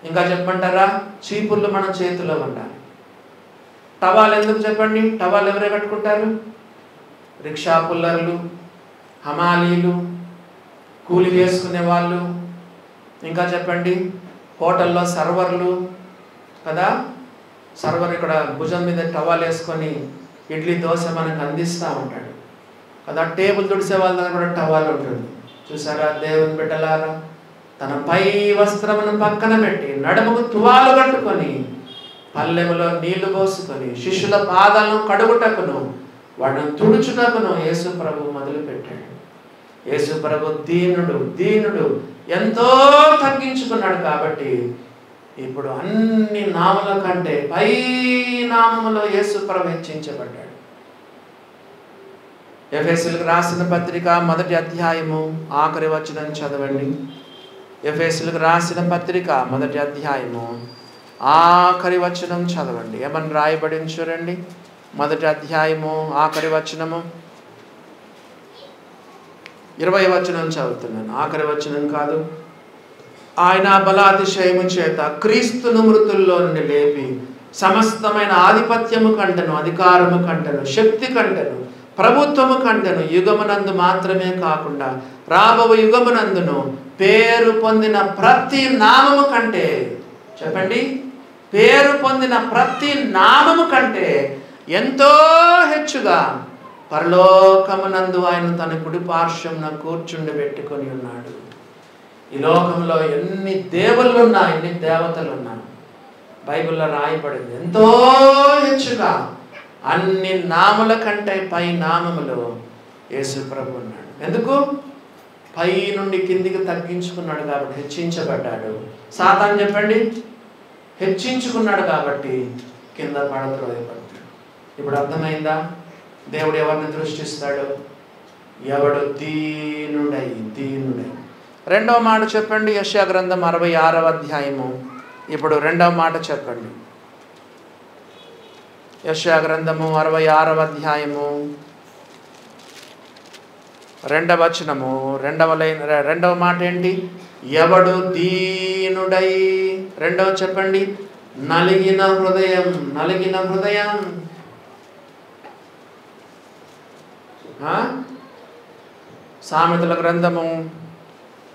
ఇంకా చెప్పంటారా? చీపుర్లు మన చేతిలో ఉండాలి. టవాల్ ఎందుకు చెప్పండి? టవాల్ ఎవరే కట్టుకుంటారు? రిక్షా పుల్లర్లు, హమాలీలు, కూలి వేసుకునే వాళ్ళు. ఇంకా చెప్పండి, హోటల్లో సర్వర్లు కదా. సర్వర్ ఇక్కడ భుజం మీద టవాల్ వేసుకొని ఇడ్లీ దోశ మనకు అందిస్తూ ఉంటాడు కదా. టేబుల్ తుడిసే వాళ్ళ దగ్గర కూడా టవాల్ ఉంటుంది. చూసారా దేవుని బిడ్డలారా? తన పై వస్త్రమును పక్కన పెట్టి నడుముకు తువాలు కట్టుకొని పల్లెములో నీళ్లు పోసుకొని శిష్యుల పాదాలను కడుగుటకును వాడిని తుడుచుటకును యేసు ప్రభు మొదలుపెట్టాడు. యేసు ప్రభు దీనుడు ఎంతో తగ్గించుకున్నాడు. కాబట్టి ఇప్పుడు అన్ని నామముల కంటే పై నామములో యేసు ప్రభు హెచ్చించబడ్డాడు. ఎఫెసీయులకు రాసిన పత్రిక 1వ అధ్యాయము ఆఖరి వచనం చదవండి. ఎఫెసీయులకు రాసిన పత్రిక 1వ అధ్యాయము ఆఖరి వచనం చదవండి. ఏమని రాయబడింది చూడండి. 1వ అధ్యాయము ఆఖరి వచనము 20వ వచనం చదువుతున్నాను. ఆఖరి వచనం కాదు. ఆయన బలాతిశయము చేత క్రీస్తును మృతుల్లో నుండి లేపి సమస్తమైన ఆధిపత్యము కంటను, అధికారము కంటను, శక్తి కంటను, ప్రభుత్వము కంటను యుగమునందు మాత్రమే కాకుండా రాబో యుగమునందును పేరు పొందిన ప్రతి నామము కంటే, చెప్పండి, పేరు పొందిన ప్రతి నామము కంటే ఎంతో హెచ్చుగా పరలోకమునందు ఆయన తన కుడి పార్శ్వమున కూర్చుండి పెట్టుకొని ఉన్నాడు. ఈ లోకంలో ఎన్ని దేవుళ్ళు ఉన్నా, ఎన్ని దేవతలు ఉన్నా, బైబిల్లో రాయబడింది ఎంతో హెచ్చుగా అన్ని నాముల కంటే పై నామములో యేసు ప్రభు ఉన్నాడు. ఎందుకు? పై నుండి కిందికి తగ్గించుకున్నాడు కాబట్టి హెచ్చించబడ్డాడు. సాతాను చెప్పండి, హెచ్చించుకున్నాడు కాబట్టి కింద పడద్రోయబడ్డాడు. ఇప్పుడు అర్థమైందా? దేవుడు ఎవరిని దృష్టిస్తాడు? ఎవడు దీనుడై. రెండవ మాట చెప్పండి. యెషయా గ్రంథం 66వ అధ్యాయము. ఇప్పుడు రెండవ మాట చెప్పండి. యెషయా గ్రంథము 66వ అధ్యాయము 2వ వచనము. రెండవ మాట ఏంటి? ఎవడు దీనుడై. రెండవ చెప్పండి. నలిగిన హృదయం. సామెతల గ్రంథము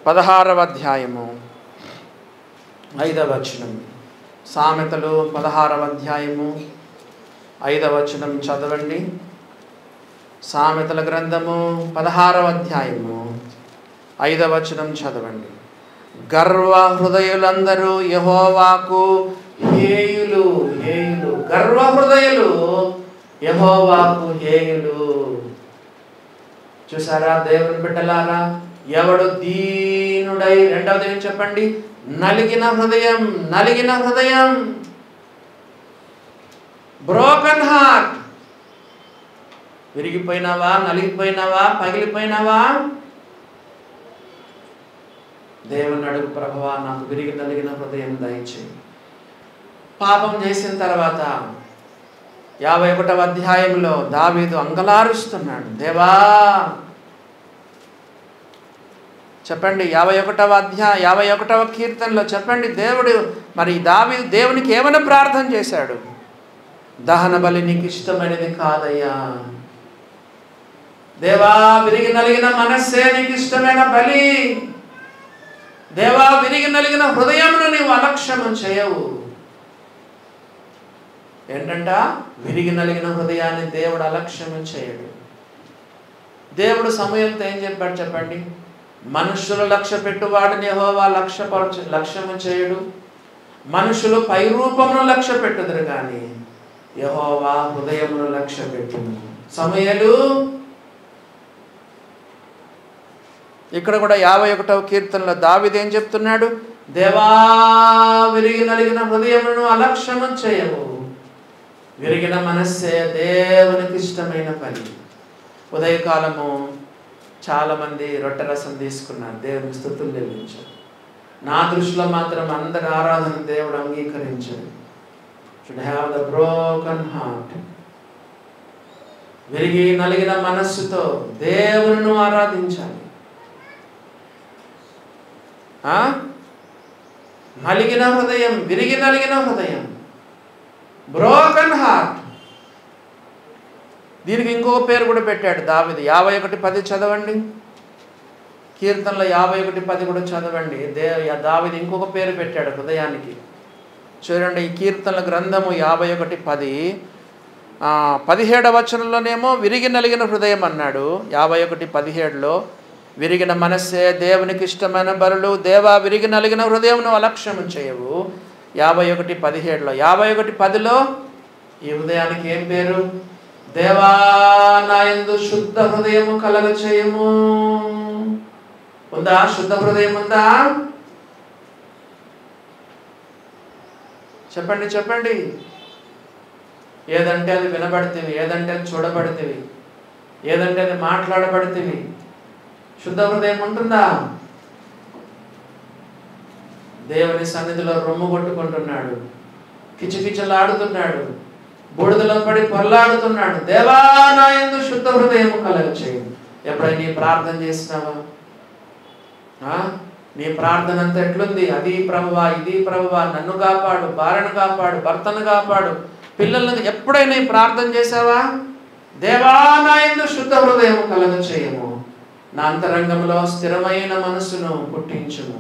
16వ అధ్యాయము 5వ వచనం. సామెతలు 16వ అధ్యాయము 5వ వచనం చదవండి. సామెతల గ్రంథము 16వ అధ్యాయము 5వ వచనం చదవండి. గర్వ హృదయులందరూ యెహోవాకు హేయులు. గర్వ హృదయులు యెహోవాకు హేయులు. చూసారా దేవుని బిడ్డలారా? ఎవడు దీనుడై. రెండవది ఏం చెప్పండి? నలిగిన హృదయం. Broken heart. విరిగిపోయినావా? నలిగిపోయినావా? పగిలిపోయినావా? దేవుని అడుగు, ప్రభువా నాకు విరిగి నలిగిన హృదయం దయచేయి. పాపం చేసిన తర్వాత 51వ అధ్యాయంలో దావీదు అంగలారుస్తున్నాడు. దేవా చెప్పండి. 51వ కీర్తనలో చెప్పండి. దేవుడు మరి దావీదు దేవునికి ఏమైనా ప్రార్థన చేశాడు? దహన బలి నీకు ఇష్టమైనది కాదయ్యా. దేవా విరిగి నలిగిన మనస్సే నీకు ఇష్టమైన బలి. దేవా విరిగి నలిగిన హృదయమును నీవు అలక్ష్యము చేయవు. ఏంటంట? విరిగి నలిగిన హృదయాన్ని దేవుడు అలక్ష్యము చేయడు. దేవుడు సమూయేలుతో ఏం చెప్పాడు చెప్పండి? మనుషులు లక్ష్య పెట్టువాడిని యెహోవా లక్ష్యము చేయడు. మనుషులు పై రూపమును లక్ష్య పెట్టుదురు కానీ యెహోవా హృదయమును లక్ష్య పెట్టును. సమూయేలు ఇక్కడ కూడా 51వ కీర్తనలో దావీదు ఏం చెప్తున్నాడు? దేవా విరిగి నలిగిన హృదయమును అలక్ష్యము చేయవు. విరిగిన మనస్సే దేవునికి ఇష్టమైన పని. ఉదయకాలము చాలామంది రొట్టె రసం తీసుకున్నారు, దేవునికి స్తుతులు చెల్లించారు. నా దృష్టిలో మాత్రం అందరి ఆరాధన దేవుడు అంగీకరించాడు. Should have the broken heart. విరిగి నలిగిన మనస్సుతో దేవుని ఆరాధించాలి. నలిగిన హృదయం, విరిగి నలిగిన హృదయం, బ్రోకన్ హార్ట్. దీనికి ఇంకొక పేరు కూడా పెట్టాడు దావీదు. 51:10 చదవండి. కీర్తనలో 51:10 కూడా చదవండి. దావీదు ఇంకొక పేరు పెట్టాడు హృదయానికి. చూడండి, ఈ కీర్తనల గ్రంథము 51:10 17వ వచనంలోనేమో విరిగి నలిగిన హృదయం అన్నాడు. 51:17లో విరిగిన మనస్సే దేవునికి ఇష్టమైన బలులు, దేవా విరిగి నలిగిన హృదయమును అలక్ష్యము చేయవు. 51:17లో 51:10లో ఈ హృదయానికి ఏం పేరు? దేవా నా యందు శుద్ధ హృదయము కలగ చేయము. ఉందా? శుద్ధ హృదయం ఉందా? చెప్పండి చెప్పండి. ఏదంటే అది వినబడితేవి, ఏదంటే అది చూడబడితేవి, ఏదంటే అది మాట్లాడబడితేవి. శుద్ధ హృదయం ఉంటుందా? దేవుని సన్నిధిలో రొమ్ము కొట్టుకుంటున్నాడు, కిచకిచలాడుతున్నాడు, బూడిదలో పడి పొరలాడుతున్నాడు. దేవా నా యందు శుద్ధ హృదయం కలగ చేయి. ఎప్పుడైనా నీ ప్రార్థన చేసినావా? నీ ప్రార్థన అంతా ఎట్లుంది? అది ప్రభువా, ఇది ప్రభువా, నన్ను కాపాడు, భార్యను కాపాడు, భర్తను కాపాడు, పిల్లలను. ఎప్పుడైనా ప్రార్థన చేసావా? దేవా నా యందు శుద్ధ హృదయం కలగ చేయము, నా అంతరంగంలో స్థిరమైన మనసును పుట్టించుము.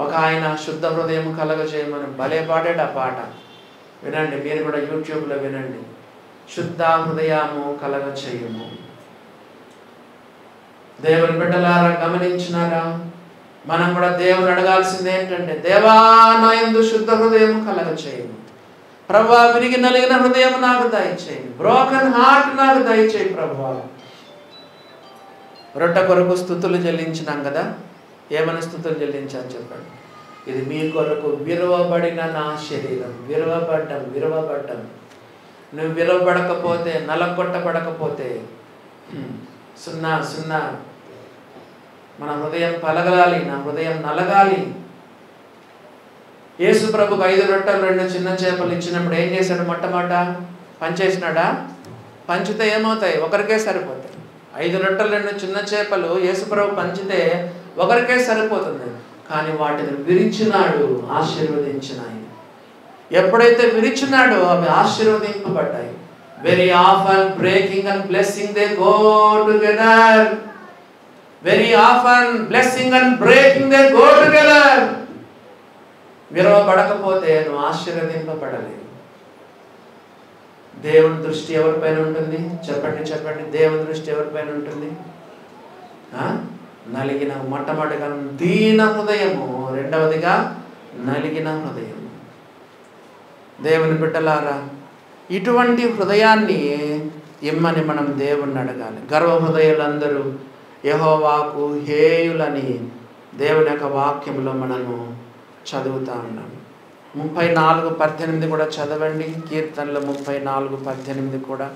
ఒక ఆయన శుద్ధ హృదయం కలగ చేయమని భలే పాడాడు ఆ పాట. వినండి, మీరు కూడా యూట్యూబ్లో వినండి. శుద్ధ హృదయము కలగ చేయము. దేవుని బిడ్డలారా, గమనించినారా? మనం కూడా దేవుని అడగాల్సింది ఏంటంటే, దేవా నా యందు శుద్ధ హృదయం కలగ చేయము. ప్రభువా, విరిగి నలిగిన హృదయం నాకు దయచేయి, బ్రోకన్ హార్ట్ నాకు దయచేయి ప్రభువా. రొట్టె కొరకు స్తుతులు చెల్లించినాం కదా. ఏమని స్తుతులు చెల్లించాను చెప్పండి? ఇది మీ కొరకు విరవబడిన నా శరీరం. విరవబడ్డం. నువ్వు విరవబడకపోతే, నలగొట్టబడకపోతే సున్నా. మన హృదయం పలగలాలి, నా హృదయం నలగాలి. యేసు ప్రభుకు 5 రొట్టెలు 2 చిన్న చేపలు ఇచ్చినప్పుడు ఏం చేశాడు? మొట్టమొదట పంచేసినాడా? పంచితే ఏమవుతాయి? ఒకరికే సరిపోతాయి. 5 రొట్టెలు 2 చిన్న చేపలు యేసు ప్రభు పంచితే ఒకరికే సరిపోతుంది. కానీ వాటిని విరిచినాడు, ఆశీర్వదించినాయి. ఎప్పుడైతే విరిచినాడో అవి ఆశీర్వదింపబడ్డాయి. Very often breaking and blessing they go together. Very often blessing and breaking they go together. విరవబడకపోతే నువ్వు ఆశీర్వదింపబడలేదు. దేవుని దృష్టి ఎవరిపైన ఉంటుంది? చెప్పండి. దేవుని దృష్టి ఎవరిపైన ఉంటుంది? నలిగిన, మొట్టమొదటిగా దీన హృదయము, రెండవదిగా నలిగిన హృదయం. దేవుని బిడ్డలారా, ఇటువంటి హృదయాన్ని ఇమ్మని మనం దేవుణ్ణి అడగాలి. గర్వ హృదయులందరూ యెహోవాకు హేయులని దేవుని యొక్క వాక్యంలో మనము చదువుతా ఉన్నాం. 34:18 కూడా చదవండి. కీర్తనలు 34:18 కూడా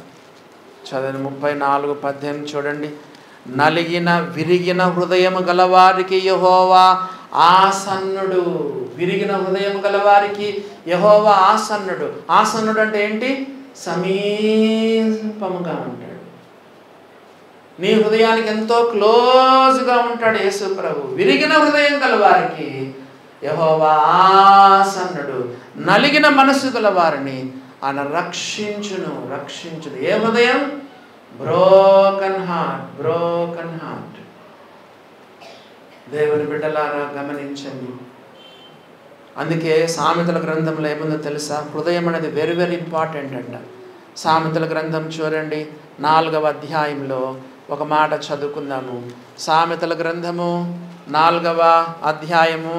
చదవండి. 34:18 చూడండి. నలిగిన విరిగిన హృదయము గలవారికి యెహోవా ఆసన్నుడు. విరిగిన హృదయం గలవారికి యెహోవా ఆసన్నుడు. ఆసన్నుడు అంటే ఏంటి? సమీపముగా ఉంటాడు. నీ హృదయానికి ఎంతో క్లోజ్గా ఉంటాడు యేసు ప్రభు. విరిగిన హృదయం గలవారికి యెహోవా ఆసన్నుడు. నలిగిన మనసు గలవారిని ఆయన రక్షించును. ఏ హృదయం? Broken heart. దేవుని బిడ్డలారా, గమనించండి. అందుకే సామెతల గ్రంథంలో ఏముందో తెలుసా? హృదయం అనేది వెరీ వెరీ ఇంపార్టెంట్ అంట. సామెతల గ్రంథం చూడండి, 4వ అధ్యాయంలో ఒక మాట చదువుకుందాము. సామెతల గ్రంథము 4వ అధ్యాయము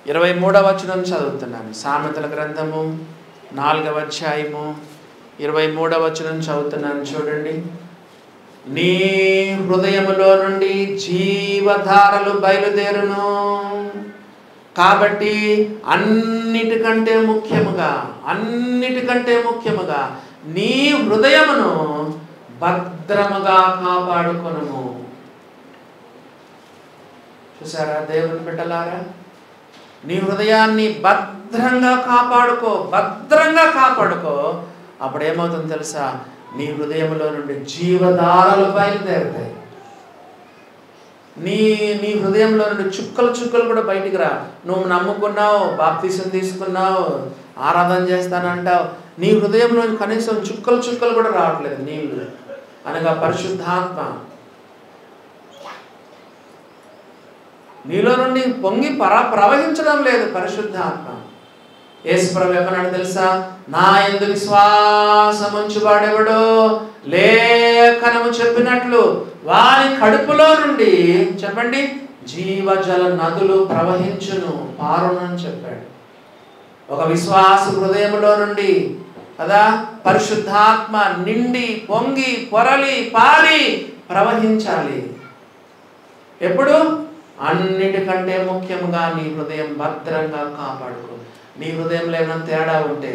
23వ వచనం చదువుతున్నాను. సామెతల గ్రంథము 4వ అధ్యాయము 23వ వచనం చదువుతున్నాను. చూడండి. నీ హృదయములో నుండి జీవధారలు బయలుదేరును. కాబట్టి అన్నిటికంటే ముఖ్యముగా నీ హృదయమును భద్రముగా కాపాడుకొనుము. చూసారా దేవుని బిడ్డలారా? నీ హృదయాన్ని భద్రంగా కాపాడుకో. అప్పుడు ఏమవుతుందో తెలుసా? నీ హృదయంలో నుండి జీవధారలు బయలుదేరుతాయి. నీ హృదయంలో నుండి చుక్కలు కూడా బయటికి రా. నువ్వు నమ్ముకున్నావు, బాప్తిసం తీసుకున్నావు, ఆరాధన చేస్తానంటావు, నీ హృదయంలో కనీసం చుక్కలు కూడా రావట్లేదు. నీళ్ళు అనగా పరిశుద్ధాత్మ నీలో నుండి పొంగి ప్రవహించడం లేదు. పరిశుద్ధాత్మ. యేసు ప్రభు ఏమన్నాడు తెలుసా? నా యందు విశ్వాసం ఉంచువాడెవడో లేఖనము చెప్పినట్లు వారి కడుపులో నుండి, చెప్పండి, జీవజల నదులు ప్రవహించును, పారును అని చెప్పాడు. ఒక విశ్వాస హృదయంలో నుండి కదా పరిశుద్ధాత్మ నిండి పొంగి పొరలి పారి ప్రవహించాలి. ఎప్పుడు? అన్నిటికంటే ముఖ్యంగా నీ హృదయం భద్రంగా కాపాడుకో. నీ హృదయంలో ఏమైనా తేడా ఉంటే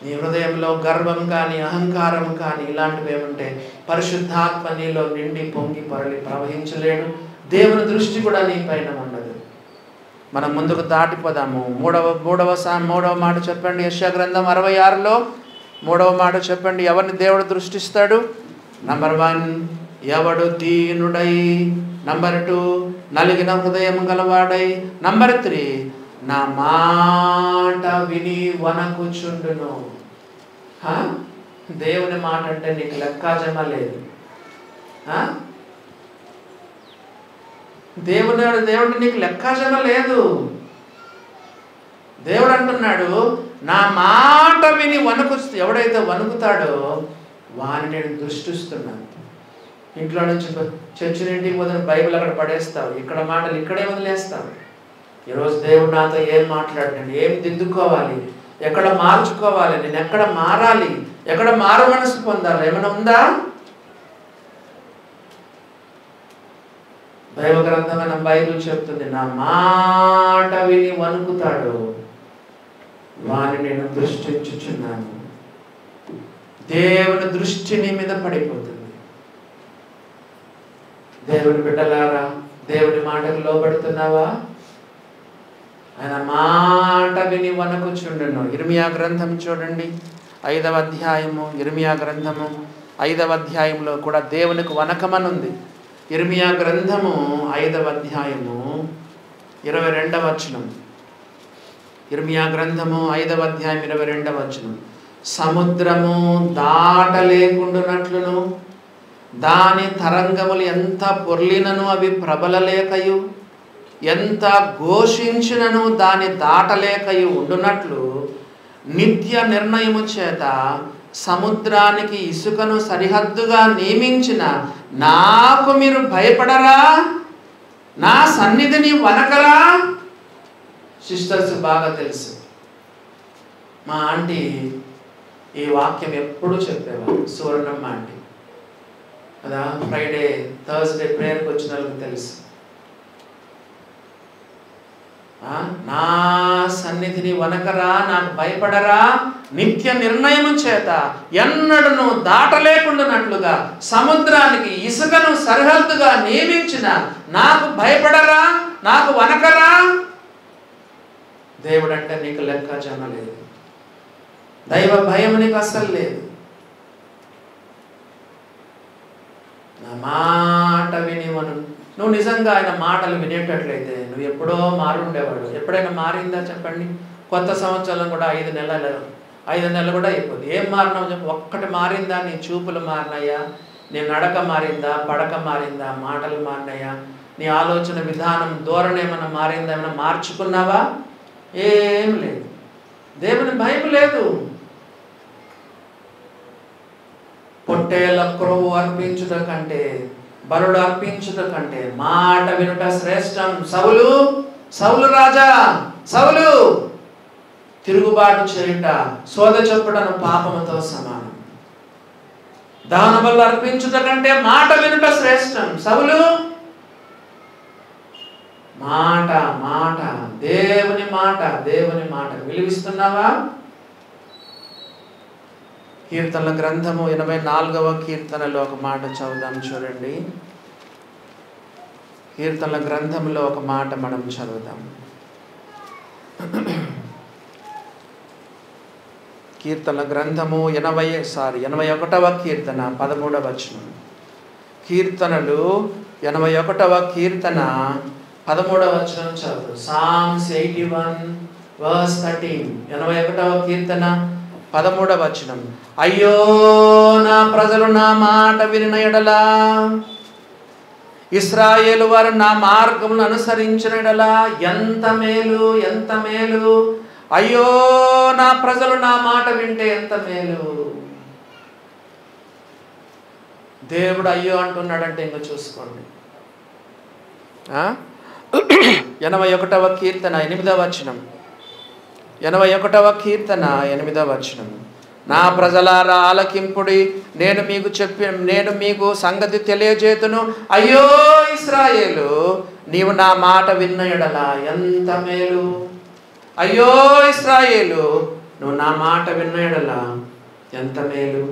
నీ హృదయంలో గర్వం కానీ అహంకారం కానీ ఇలాంటివి ఏముంటే పరిశుద్ధాత్మ నీలో నిండి పొంగి పొరలి ప్రవహించలేడు. దేవుని దృష్టి కూడా నీ పైన ఉండదు. మనం ముందుకు దాటిపోదాము. మూడవ మాట చెప్పండి. యెషయా గ్రంథం 66లో 3వ మాట చెప్పండి. ఎవరిని దేవుడు దృష్టిస్తాడు? నంబర్ 1 ఎవడు దీనుడై, నంబర్ 2 నలిగిన హృదయం గలవాడై, నంబర్ 3 నా మాట విని వనకుచుండును. దేవుని మాట అంటే నీకు లెక్కాజమ లేదు. దేవుడు నీకు లెక్కాజమ లేదు. దేవుడు అంటున్నాడు నా మాట విని ఎవడైతే వణుకుతాడో వారిని నేను దృష్టిస్తున్నాను. ఇంట్లో నుంచి చర్చి ఇంటికి పోతే బైబిల్ అక్కడ పడేస్తావు, ఇక్కడ మాటలు ఇక్కడే వదిలేస్తావు. ఈరోజు దేవుడు నాతో ఏం మాట్లాడండి, ఏం దిద్దుకోవాలి, ఎక్కడ మార్చుకోవాలి, నేను ఎక్కడ మారాలి, ఎక్కడ మారు మనసు పొందాలి, ఏమైనా ఉందా? దైవ గ్రంథమైన బైబిల్ చెప్తుంది నా మాట విని వణుకుతాడు వారిని నేను దృష్టించుచున్నాను. దేవుని దృష్టి నీ మీద పడిపోతుంది. దేవుని బిడ్డలారా, దేవుని మాటకు లోబడుతున్నావా? ఆయన మాట విని వణకుచుండును. ఇర్మియా గ్రంథం చూడండి 5వ అధ్యాయము. ఇర్మియా గ్రంథము 5వ అధ్యాయంలో కూడా దేవునికి వణకమనుంది. ఇర్మియా గ్రంథము 5వ అధ్యాయము 22వ వచనం. ఇర్మియా గ్రంథము 5వ అధ్యాయం 22వ వచనం. సముద్రము దాటలేకుండునట్లును దాని తరంగములు ఎంత పొర్లినను అవి ప్రబలలేకయు, ఎంత ఘోషించినను దాని దాటలేకయు ఉండునట్లు నిత్య నిర్ణయము చేత సముద్రానికి ఇసుకను సరిహద్దుగా నియమించిన నాకు మీరు భయపడరా? నా సన్నిధిని వనకరా? సిస్టర్స్ బాగా తెలుసు. మా ఆంటీ ఈ వాక్యం ఎప్పుడు చెప్పేవారు. సువర్ణమ్మ ఆంటీ కదా, ఫ్రైడే థర్స్డే ప్రేయర్కి వచ్చిన వాళ్ళకి తెలుసు. నా సన్నిధిని వనకరా, నాకు భయపడరా? నిత్య నిర్ణయం చేత ఎన్నడను దాటలేకుండానట్లుగా సముద్రానికి ఇసుకను సరిహద్దుగా నియమించిన నాకు భయపడరా, నాకు వనకరా? దేవుడు అంటే నీకు లెక్కాజమ లేదు. దైవ భయం నీకు అస్సలు లేదు. నా మాట విని నువ్వు నిజంగా ఆయన మాటలు వినేటట్లయితే నువ్వు ఎప్పుడో మారుండేవాడు. ఎప్పుడైనా మారిందా చెప్పండి? కొత్త సంవత్సరం కూడా 5 నెలలు కూడా అయిపోయింది. ఏం మారినావు చెప్పు? ఒక్కటి మారిందా? నీ చూపులు మారినాయా? నీ నడక మారిందా? పడక మారిందా? మాటలు మారినాయా? నీ ఆలోచన విధానం ధోరణి ఏమైనా మారిందా? ఏమైనా మార్చుకున్నావా? ఏం లేదు. దేవుని భయం లేదు. పొట్టేల క్రొవ్వు అర్పించుట కంటే, బలుడు అర్పించుట కంటే మాట వినుట శ్రేష్టం. సౌలు రాజా, సౌలు తిరుగుబాటు చేయుట, సోద చెప్పుటను పాపముతో సమానం. దహన బలులు అర్పించుట కంటే మాట వినుట శ్రేష్టం. సౌలు మాట దేవుని మాట విలువిస్తున్నావా? కీర్తనల గ్రంథము 84వ కీర్తనలో ఒక మాట చదువుదాం చూడండి. కీర్తనల గ్రంథంలో ఒక మాట మనం చదువుదాం. కీర్తనల గ్రంథము 81వ కీర్తన 13వ వచనం. కీర్తనలు 81వ కీర్తన 13వ వచనం చదువు. Psalms 81 verse 13. 81వ కీర్తన 13వ వచనం. అయ్యో నా ప్రజలు నా మాట వినిన ఎడల, ఇశ్రాయేలు వారు నా మార్గమును అనుసరించిన ఎడల ఎంత మేలు, ఎంత మేలు. అయ్యో నా ప్రజలు నా మాట వింటే ఎంత మేలు. దేవుడు అయ్యో అంటున్నాడంటే ఇంకా చూసుకోండి. 81వ కీర్తన 8వ వచనం. 81వ కీర్తన 8వ వచనం. నా ప్రజలారా ఆలకింపుడి, నేను మీకు సంగతి తెలియజేతును. అయ్యో ఇశ్రాయేలు, నీవు నా మాట విన్న ఎడల ఎంత మేలు. అయ్యో ఇశ్రాయేలు, నువ్వు నా మాట విన్న ఎడల ఎంత మేలు.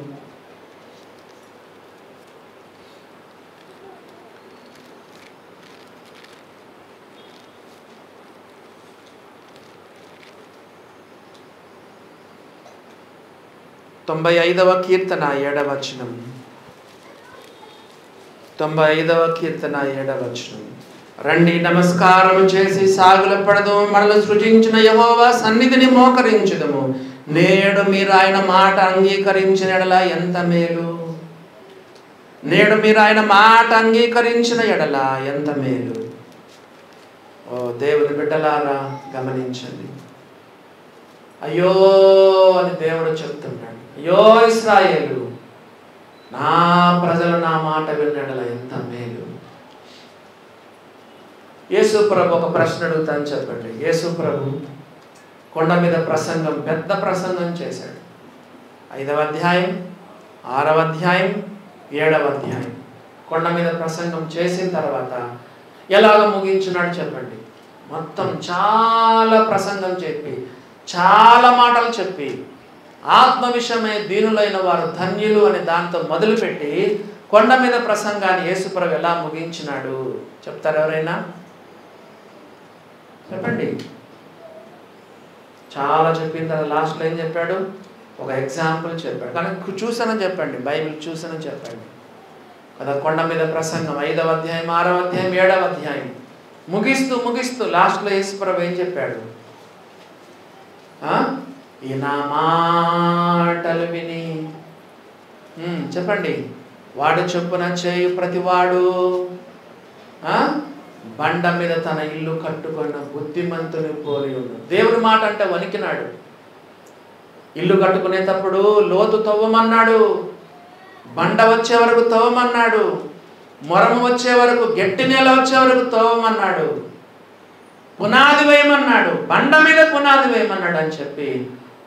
తొంభై 95వ కీర్తన 7వ వచనం. 95వ కీర్తన 7వ వచనం. రండి నమస్కారం చేసి సాగిలపడదు, మనల్ని సృజించిన యెహోవా సన్నిధిని మోకరించుదము. నేడు మీరు ఆయన మాట అంగీకరించిన ఎడల ఎంత మేలు. నేడు మీరు ఆయన మాట అంగీకరించిన ఎడల ఎంత మేలు. ఓ దేవుని బిడ్డలారా గమనించండి. అయ్యో అని దేవుడు చెప్తున్నాడు. అయ్యో ఇశ్రాయేలు, నా ప్రజలు నా మాట విన్నడల ఎంత మేలు. యేసు ప్రభు ఒక ప్రశ్న అడుగుతాను, చెప్పండి. యేసు ప్రభు కొండ మీద ప్రసంగం, పెద్ద ప్రసంగం చేశాడు. 5వ అధ్యాయం, 6వ అధ్యాయం, 7వ అధ్యాయం. కొండ మీద ప్రసంగం చేసిన తర్వాత ఎలాగ ముగించున్నాడు చెప్పండి. మొత్తం చాలా ప్రసంగం చెప్పి, చాలా మాటలు చెప్పి, ఆత్మ విషయమై దీనులైన వారు ధన్యులు అనే దాంతో మొదలుపెట్టి కొండ మీద ప్రసంగాన్ని యేసుప్రభు ఎలా ముగించినాడు చెప్తారు ఎవరైనా? చెప్పండి. చాలా చెప్పిన తర్వాత లాస్ట్లో ఏం చెప్పాడు? ఒక ఎగ్జాంపుల్ చెప్పాడు. కానీ చూసానని చెప్పండి, బైబిల్ చూసానని చెప్పండి కదా. కొండ మీద ప్రసంగం 5వ అధ్యాయం, 6వ అధ్యాయం, 7వ అధ్యాయం ముగిస్తూ లాస్ట్లో యేసుప్రభు ఏం చెప్పాడు? ఈ నా మాటలు విని చెప్పండి, వాడు చొప్పున చేయు ప్రతివాడు బండ మీద తన ఇల్లు కట్టుకున్న బుద్ధిమంతుని పోలి ఉన్నాడు. దేవుని మాట అంటే వణికినాడు. ఇల్లు కట్టుకునేటప్పుడు లోతు తవ్వమన్నాడు, బండ వచ్చే వరకు తవ్వమన్నాడు, మొరము వచ్చే వరకు, గట్టి నేల వచ్చే వరకు తవ్వమన్నాడు, పునాది వేయమన్నాడు, బండ మీద పునాది వేయమన్నాడు అని చెప్పి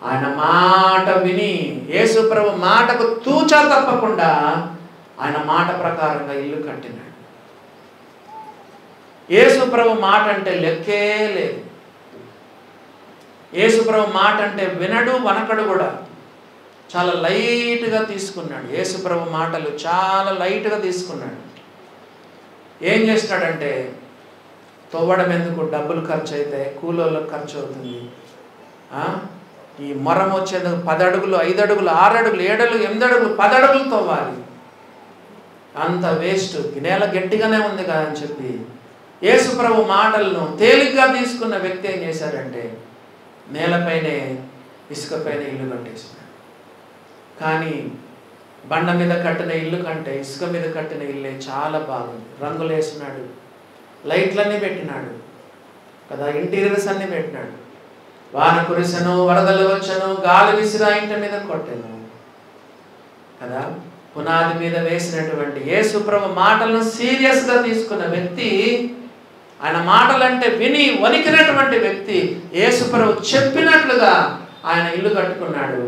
ఆయన మాట విని యేసుప్రభు మాటకు తూచా తప్పకుండా ఆయన మాట ప్రకారంగా ఇల్లు కట్టినాడు. యేసుప్రభు మాట అంటే లెక్కే లేదు. యేసుప్రభు మాట అంటే వినడు, వనకడు కూడా. చాలా లైట్గా తీసుకున్నాడు. యేసుప్రభు మాటలు చాలా లైట్గా తీసుకున్నాడు. ఏం చేసినాడంటే, తవ్వడం ఎందుకు, డబ్బులు ఖర్చు అయితే, కూలోళ్ళకు ఖర్చు అవుతుంది. ఈ మొరం వచ్చేందుకు 10 అడుగులు, 5 అడుగులు, 6 అడుగులు, 7 అడుగులు, 8 అడుగులు, 10 అడుగులు తవ్వాలి. అంత వేస్ట్, నేల గట్టిగానే ఉంది కదా అని చెప్పి యేసుప్రభు మాటలను తేలిగ్గా తీసుకున్న వ్యక్తి ఏం చేశాడంటే, నేలపైనే ఇసుకపైన ఇల్లు కట్టేసినాడు. కానీ బండ మీద కట్టిన ఇల్లు కంటే ఇసుక మీద కట్టిన ఇల్లే చాలా బాగుంది. రంగులు వేసినాడు, లైట్లన్నీ పెట్టినాడు కదా, ఇంటీరియర్స్ అన్నీ పెట్టినాడు. వాన కురిసెను, వరదలు వచ్చను, గాలి విసిరా ఇంటి మీద కొట్టెను కదా. పునాది మీద వేసినటువంటి యేసుప్రభు మాటలను సీరియస్గా తీసుకున్న వ్యక్తి, ఆయన మాటలంటే విని వణికినటువంటి వ్యక్తి, యేసుప్రభు చెప్పినట్లుగా ఆయన ఇల్లు కట్టుకున్నాడు.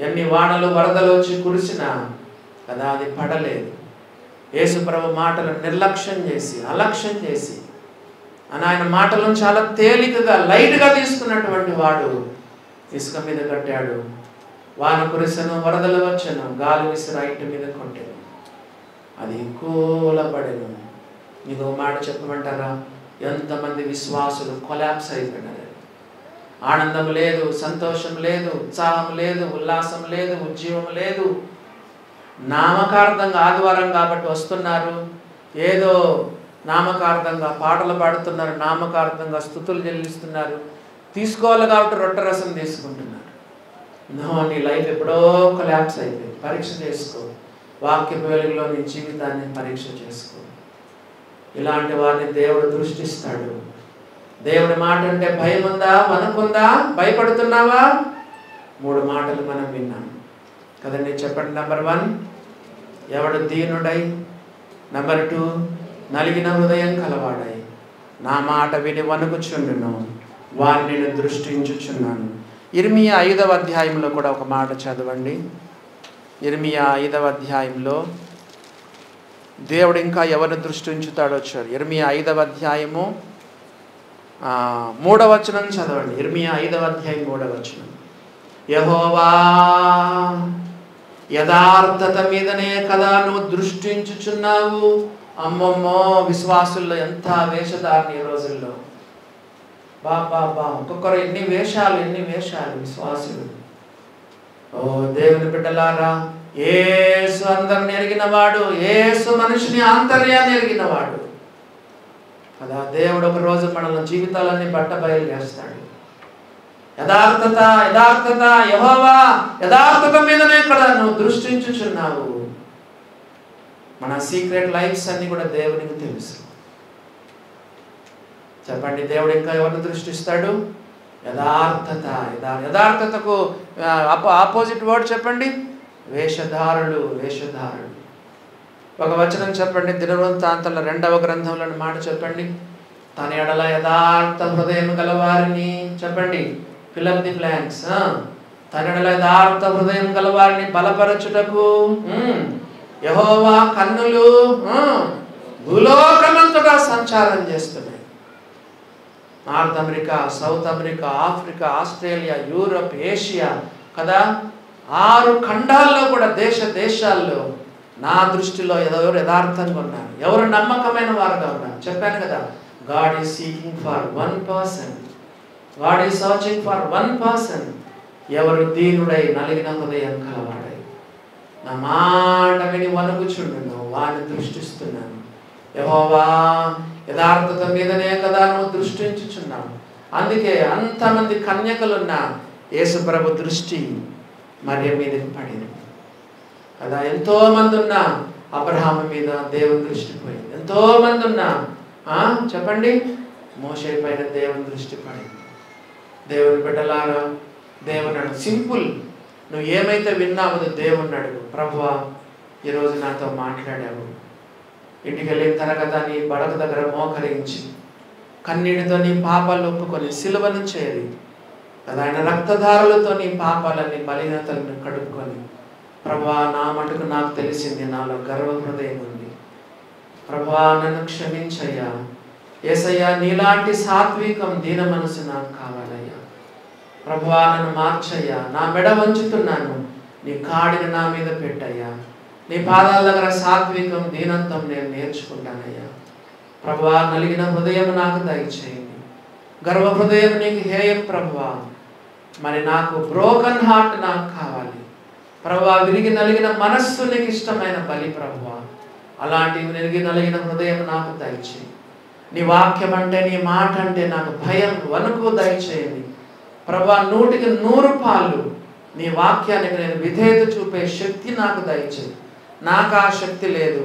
ఎన్ని వానలు వరదలు వచ్చి కురిసినా కదా అది పడలేదు. యేసుప్రభు మాటలను నిర్లక్ష్యం చేసి, అలక్ష్యం చేసి ఆయన మాటలను చాలా తేలికగా, లైట్గా తీసుకున్నటువంటి వాడు ఇసుక మీద కట్టాడు. వాన కురిసెను, వరదలు వచ్చెను, గాలి విసిరా ఇంటి మీద కొట్టెను, అది కూలబడెను. మీకు మాట చెప్పమంటారా? ఎంతమంది విశ్వాసులు కొలాప్స్ అయిపోయినారు. ఆనందం లేదు, సంతోషం లేదు, ఉత్సాహం లేదు, ఉల్లాసం లేదు, ఉజ్జీవం లేదు. నామకార్థంగా ఆదివారం కాబట్టి వస్తున్నారు, ఏదో నామకార్థంగా పాటలు పాడుతున్నారు, నామకార్థంగా స్తుతులు చెల్లిస్తున్నారు, తీసుకోవాలి కాబట్టి రొట్టె రసం తీసుకుంటున్నారు. నీ లైఫ్ ఎప్పుడో కొలాప్స్ అయిపోయింది. పరీక్ష చేసుకో, వాక్యపు వెలుగులో నీ జీవితాన్ని పరీక్ష చేసుకో. ఇలాంటి వారిని దేవుడు దృష్టిస్తాడు. దేవుడి మాట అంటే భయం ఉందా, వణుకుందా, భయపడుతున్నావా? 3 మాటలు మనం విన్నాం కదండి. చెప్పండి. నెంబర్ 1, ఎవడు దీనుడై. నెంబర్ 2, నలిగిన హృదయం కలవాడై. నా మాట విని వణుకుచుండును, వారిని నేను దృష్టించుచున్నాను. ఇర్మియా 5వ అధ్యాయంలో కూడా ఒక మాట చదవండి. ఇర్మియా 5వ అధ్యాయంలో దేవుడు ఇంకా ఎవరిని దృష్టించుతాడో వచ్చాడు. ఇర్మియా 5వ అధ్యాయము 3వ వచనం చదవండి. ఇర్మియా 5వ అధ్యాయం 3వ వచనం. యెహోవా యథార్థత మీదనే కదా నువ్వు దృష్టించుచున్నావు. అమ్మమ్మో, విశ్వాసుల్లో ఎంత వేషధారణ ఈ రోజుల్లో. బాబా ఒక్కొక్కరు ఎన్ని వేషాలు విశ్వాసులు. ఓ దేవుని బిడ్డలారా, యేసు అందరిని ఎరిగినవాడు, యేసు మనిషిని ఆంతర్యాన్ని ఎరిగినవాడు కదా. దేవుడు ఒక రోజు మనల్ని జీవితాలన్నీ బట్టబయలు చేస్తాడు. యథార్థత యెహోవా యథార్థత మీదనే కదా నువ్వు దృష్టించుచున్నావు. మన సీక్రెట్ లైఫ్స్ అన్ని కూడా దేవునికి తెలుసు. చెప్పండి, దేవుడు ఇంకా ఎవరిని దృష్టిస్తాడు? యథార్థతకు ఆపోజిట్ వర్డ్ చెప్పండి. వేషధారులు. ఒక వచనం చెప్పండి. దినవృత్తాంతాల 2వ గ్రంథంలో మాట చెప్పండి. తన ఎడల యథార్థ హృదయం గలవారిని చెప్పండి. Fill up the blanks. తన ఎడల యథార్థ హృదయం గలవారిని బలపరచుటకు యెహోవా కన్నులు భూలోకమంతటా సంచారం చేస్తున్నాయి. North America, south America, Africa, Australia, Europe, Asia కదా, 6 ఖండాల్లో కూడా దేశాల్లో నా దృష్టిలో ఎవరు యథార్థంగా ఉన్నారు, ఎవరు నమ్మకమైన వారుగా ఉన్నారు. చెప్పాను కదా, God is seeking for 1 person. God is searching for 1 person. ఎవరు దీనుడై నలిగిన హృదయం కలవాడై నా మాట విని వణుకుచుండును, వారిని దృష్టిస్తున్నాను. యెహోవా యథార్థత మీదనే కదా నువ్వు దృష్టించుచున్నావు. అందుకే అంతమంది కన్యకలున్న యేసు ప్రభు దృష్టి మరియ మీదకి పడింది కదా. ఎంతో మంది ఉన్న అబ్రహాము మీద దేవుని దృష్టి పోయింది. ఎంతో మంది ఉన్న చెప్పండి మోషే పైన దేవుని దృష్టి పడింది. దేవుని బిడ్డలారా, దేవుని అడుగు. సింపుల్. నువ్వు ఏమైతే విన్నావో దేవుని అడుగు. ప్రభువా, ఈరోజు నాతో మాట్లాడావు. ఇంటికి వెళ్ళిన తర్వాత నీ బడక దగ్గర మోకరించి కన్నీటితో నీ పాపాలు ఒప్పుకొని సిలువను చేరి కదా ఆయన రక్తధారులతో నీ పాపాలని బలహీనతలను కడుక్కొని, ప్రభువా నా మటుకు నాకు తెలిసింది, నాలో గర్వ హృదయం ఉంది, ప్రభువా నన్ను క్షమించయ్యా, యేసయ్యా నీలాంటి సాత్వికం దీన మనసు నాకు కావాలయ్యా, ప్రభువా నన్ను మార్చయ్యా, నా మెడ వంచుతున్నాను, నీ కాడిని నా మీద పెట్టయ్యా, నీ పాదాల దగ్గర సాత్వికం దీనంతం నేను నేర్చుకుంటానయ్యా, ప్రభువా నలిగిన హృదయం నాకు దయచేయండి, గర్వ హృదయం నీకు హేయం ప్రభువా, మరి నాకు బ్రోకన్ హార్ట్ నాకు కావాలి ప్రభువా, విరిగి నలిగిన మనస్సు నీకు ఇష్టమైన బలి ప్రభువా, అలాంటి విరిగి నలిగిన హృదయం నాకు దయచేయి. నీ వాక్యం అంటే, నీ మాట అంటే నాకు భయం వణుకు దయచేయండి ప్రభువా. 100కి 100 పాలు నీ వాక్యానికి నేను విధేయత చూపే శక్తి నాకు దయచేయి. నాకు ఆ శక్తి లేదు,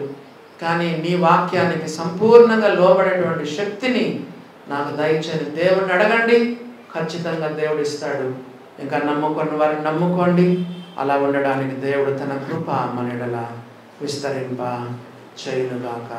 కానీ నీ వాక్యానికి సంపూర్ణంగా లోబడేటువంటి శక్తిని నాకు దయచేసి దేవుడిని అడగండి, ఖచ్చితంగా దేవుడు ఇస్తాడు. ఇంకా నమ్ముకున్న వారిని నమ్ముకోండి. అలా ఉండడానికి దేవుడు తన కృప మన ఎడల విస్తరింప చేయునుగాక.